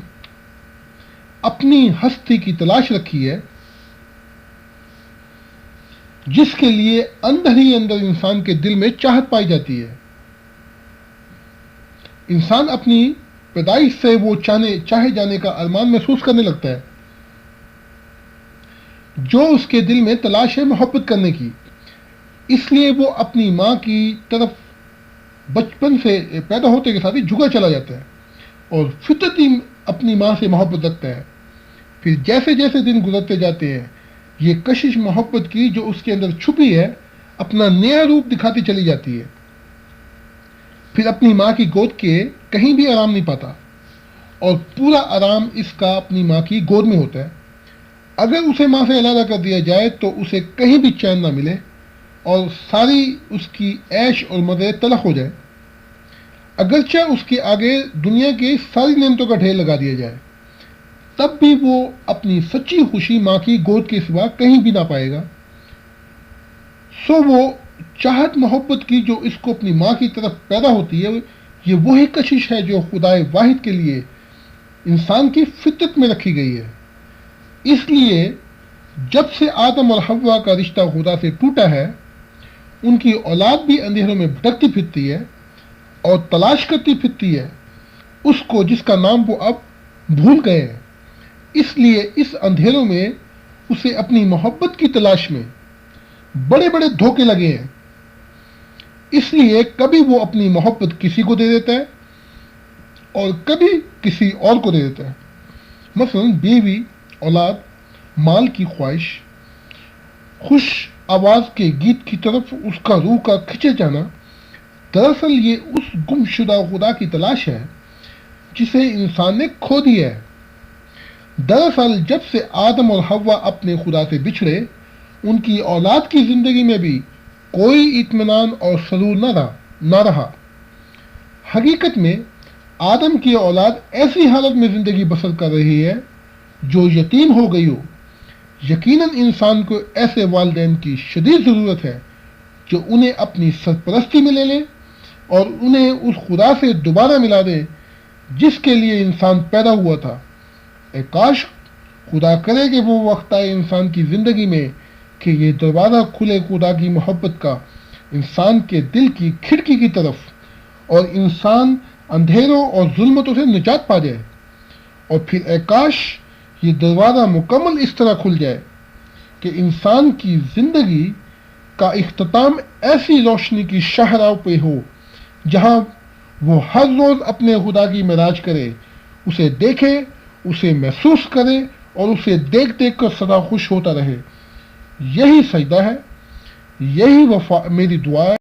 اپنی ہستی کی تلاش رکھی ہے، جس کے لیے اندر ہی اندر انسان کے دل میں چاہت پائی جاتی ہے۔ انسان اپنی پیدائش سے وہ چاہے جانے کا ارمان محسوس کرنے لگتا ہے، جو اس کے دل میں تلاش ہے محبت کرنے کی۔ اس لیے وہ اپنی ماں کی طرف بچپن سے پیدا ہوتے کے ساتھ ہی جھکا چلا جاتا ہے، اور فطرتی اپنی ماں سے محبت رکھتا ہے۔ پھر جیسے جیسے دن گزرتے جاتے ہیں، یہ کشش محبت کی جو اس کے اندر چھپی ہے اپنا نیا روپ دکھاتی چلی جاتی ہے۔ پھر اپنی ماں کی گود کے کہیں بھی آرام نہیں پاتا، اور پورا آرام اس کا اپنی ماں کی گود میں ہوتا ہے۔ اگر اسے ماں سے علیحدہ کر دیا جائے تو اسے کہیں بھی چین نہ ملے، اور ساری اس کی عیش اور مزے تلخ ہو جائے۔ اگرچہ اس کے آگے دنیا کے ساری نعمتوں کا ڈھیر لگا دیا جائے، تب بھی وہ اپنی سچی خوشی ماں کی گود کے سوا کہیں بھی نہ پائے گا۔ سو وہ چاہت محبت کی جو اس کو اپنی ماں کی طرف پیدا ہوتی ہے، یہ وہی کشش ہے جو خدا واحد کے لیے انسان کی فطرت میں رکھی گئی ہے۔ اس لیے جب سے آدم اور حوا کا رشتہ خدا سے ٹوٹا ہے، ان کی اولاد بھی اندھیروں میں بھٹکتی پھرتی ہے اور تلاش کرتی پھرتی ہے اس کو جس کا نام وہ اب بھول گئے ہیں۔ اس لیے اس اندھیروں میں اسے اپنی محبت کی تلاش میں بڑے بڑے دھوکے لگے ہیں۔ اس لیے کبھی وہ اپنی محبت کسی کو دے دیتا ہے اور کبھی کسی اور کو دے دیتا ہے، مثلا بیوی، اولاد، مال کی خواہش، خوش آواز کے گیت کی طرف اس کا روح کا کھنچے جانا۔ دراصل یہ اس گم شدہ خدا کی تلاش ہے جسے انسان نے کھو دیا ہے۔ دراصل جب سے آدم اور حوا اپنے خدا سے بچھڑے، ان کی اولاد کی زندگی میں بھی کوئی اطمینان اور سرور نہ رہا۔ حقیقت میں آدم کی اولاد ایسی حالت میں زندگی بسر کر رہی ہے جو یتیم ہو گئی ہو۔ یقیناً انسان کو ایسے والدین کی شدید ضرورت ہے جو انہیں اپنی سرپرستی میں لے لیں اور انہیں اس خدا سے دوبارہ ملا دیں جس کے لیے انسان پیدا ہوا تھا۔ اے کاش خدا کرے کہ وہ وقت آئے انسان کی زندگی میں کہ یہ دروازہ کھلے خدا کی محبت کا انسان کے دل کی کھڑکی کی طرف، اور انسان اندھیروں اور ظلمتوں سے نجات پا جائے۔ اور پھر اے کاش یہ دروازہ مکمل اس طرح کھل جائے کہ انسان کی زندگی کا اختتام ایسی روشنی کی شاہراہ پہ ہو جہاں وہ ہر روز اپنے خدا کی معراج کرے، اسے دیکھے، اسے محسوس کرے اور اسے دیکھ دیکھ کر سدا خوش ہوتا رہے۔ یہی سجدہ ہے، یہی میری دعا ہے۔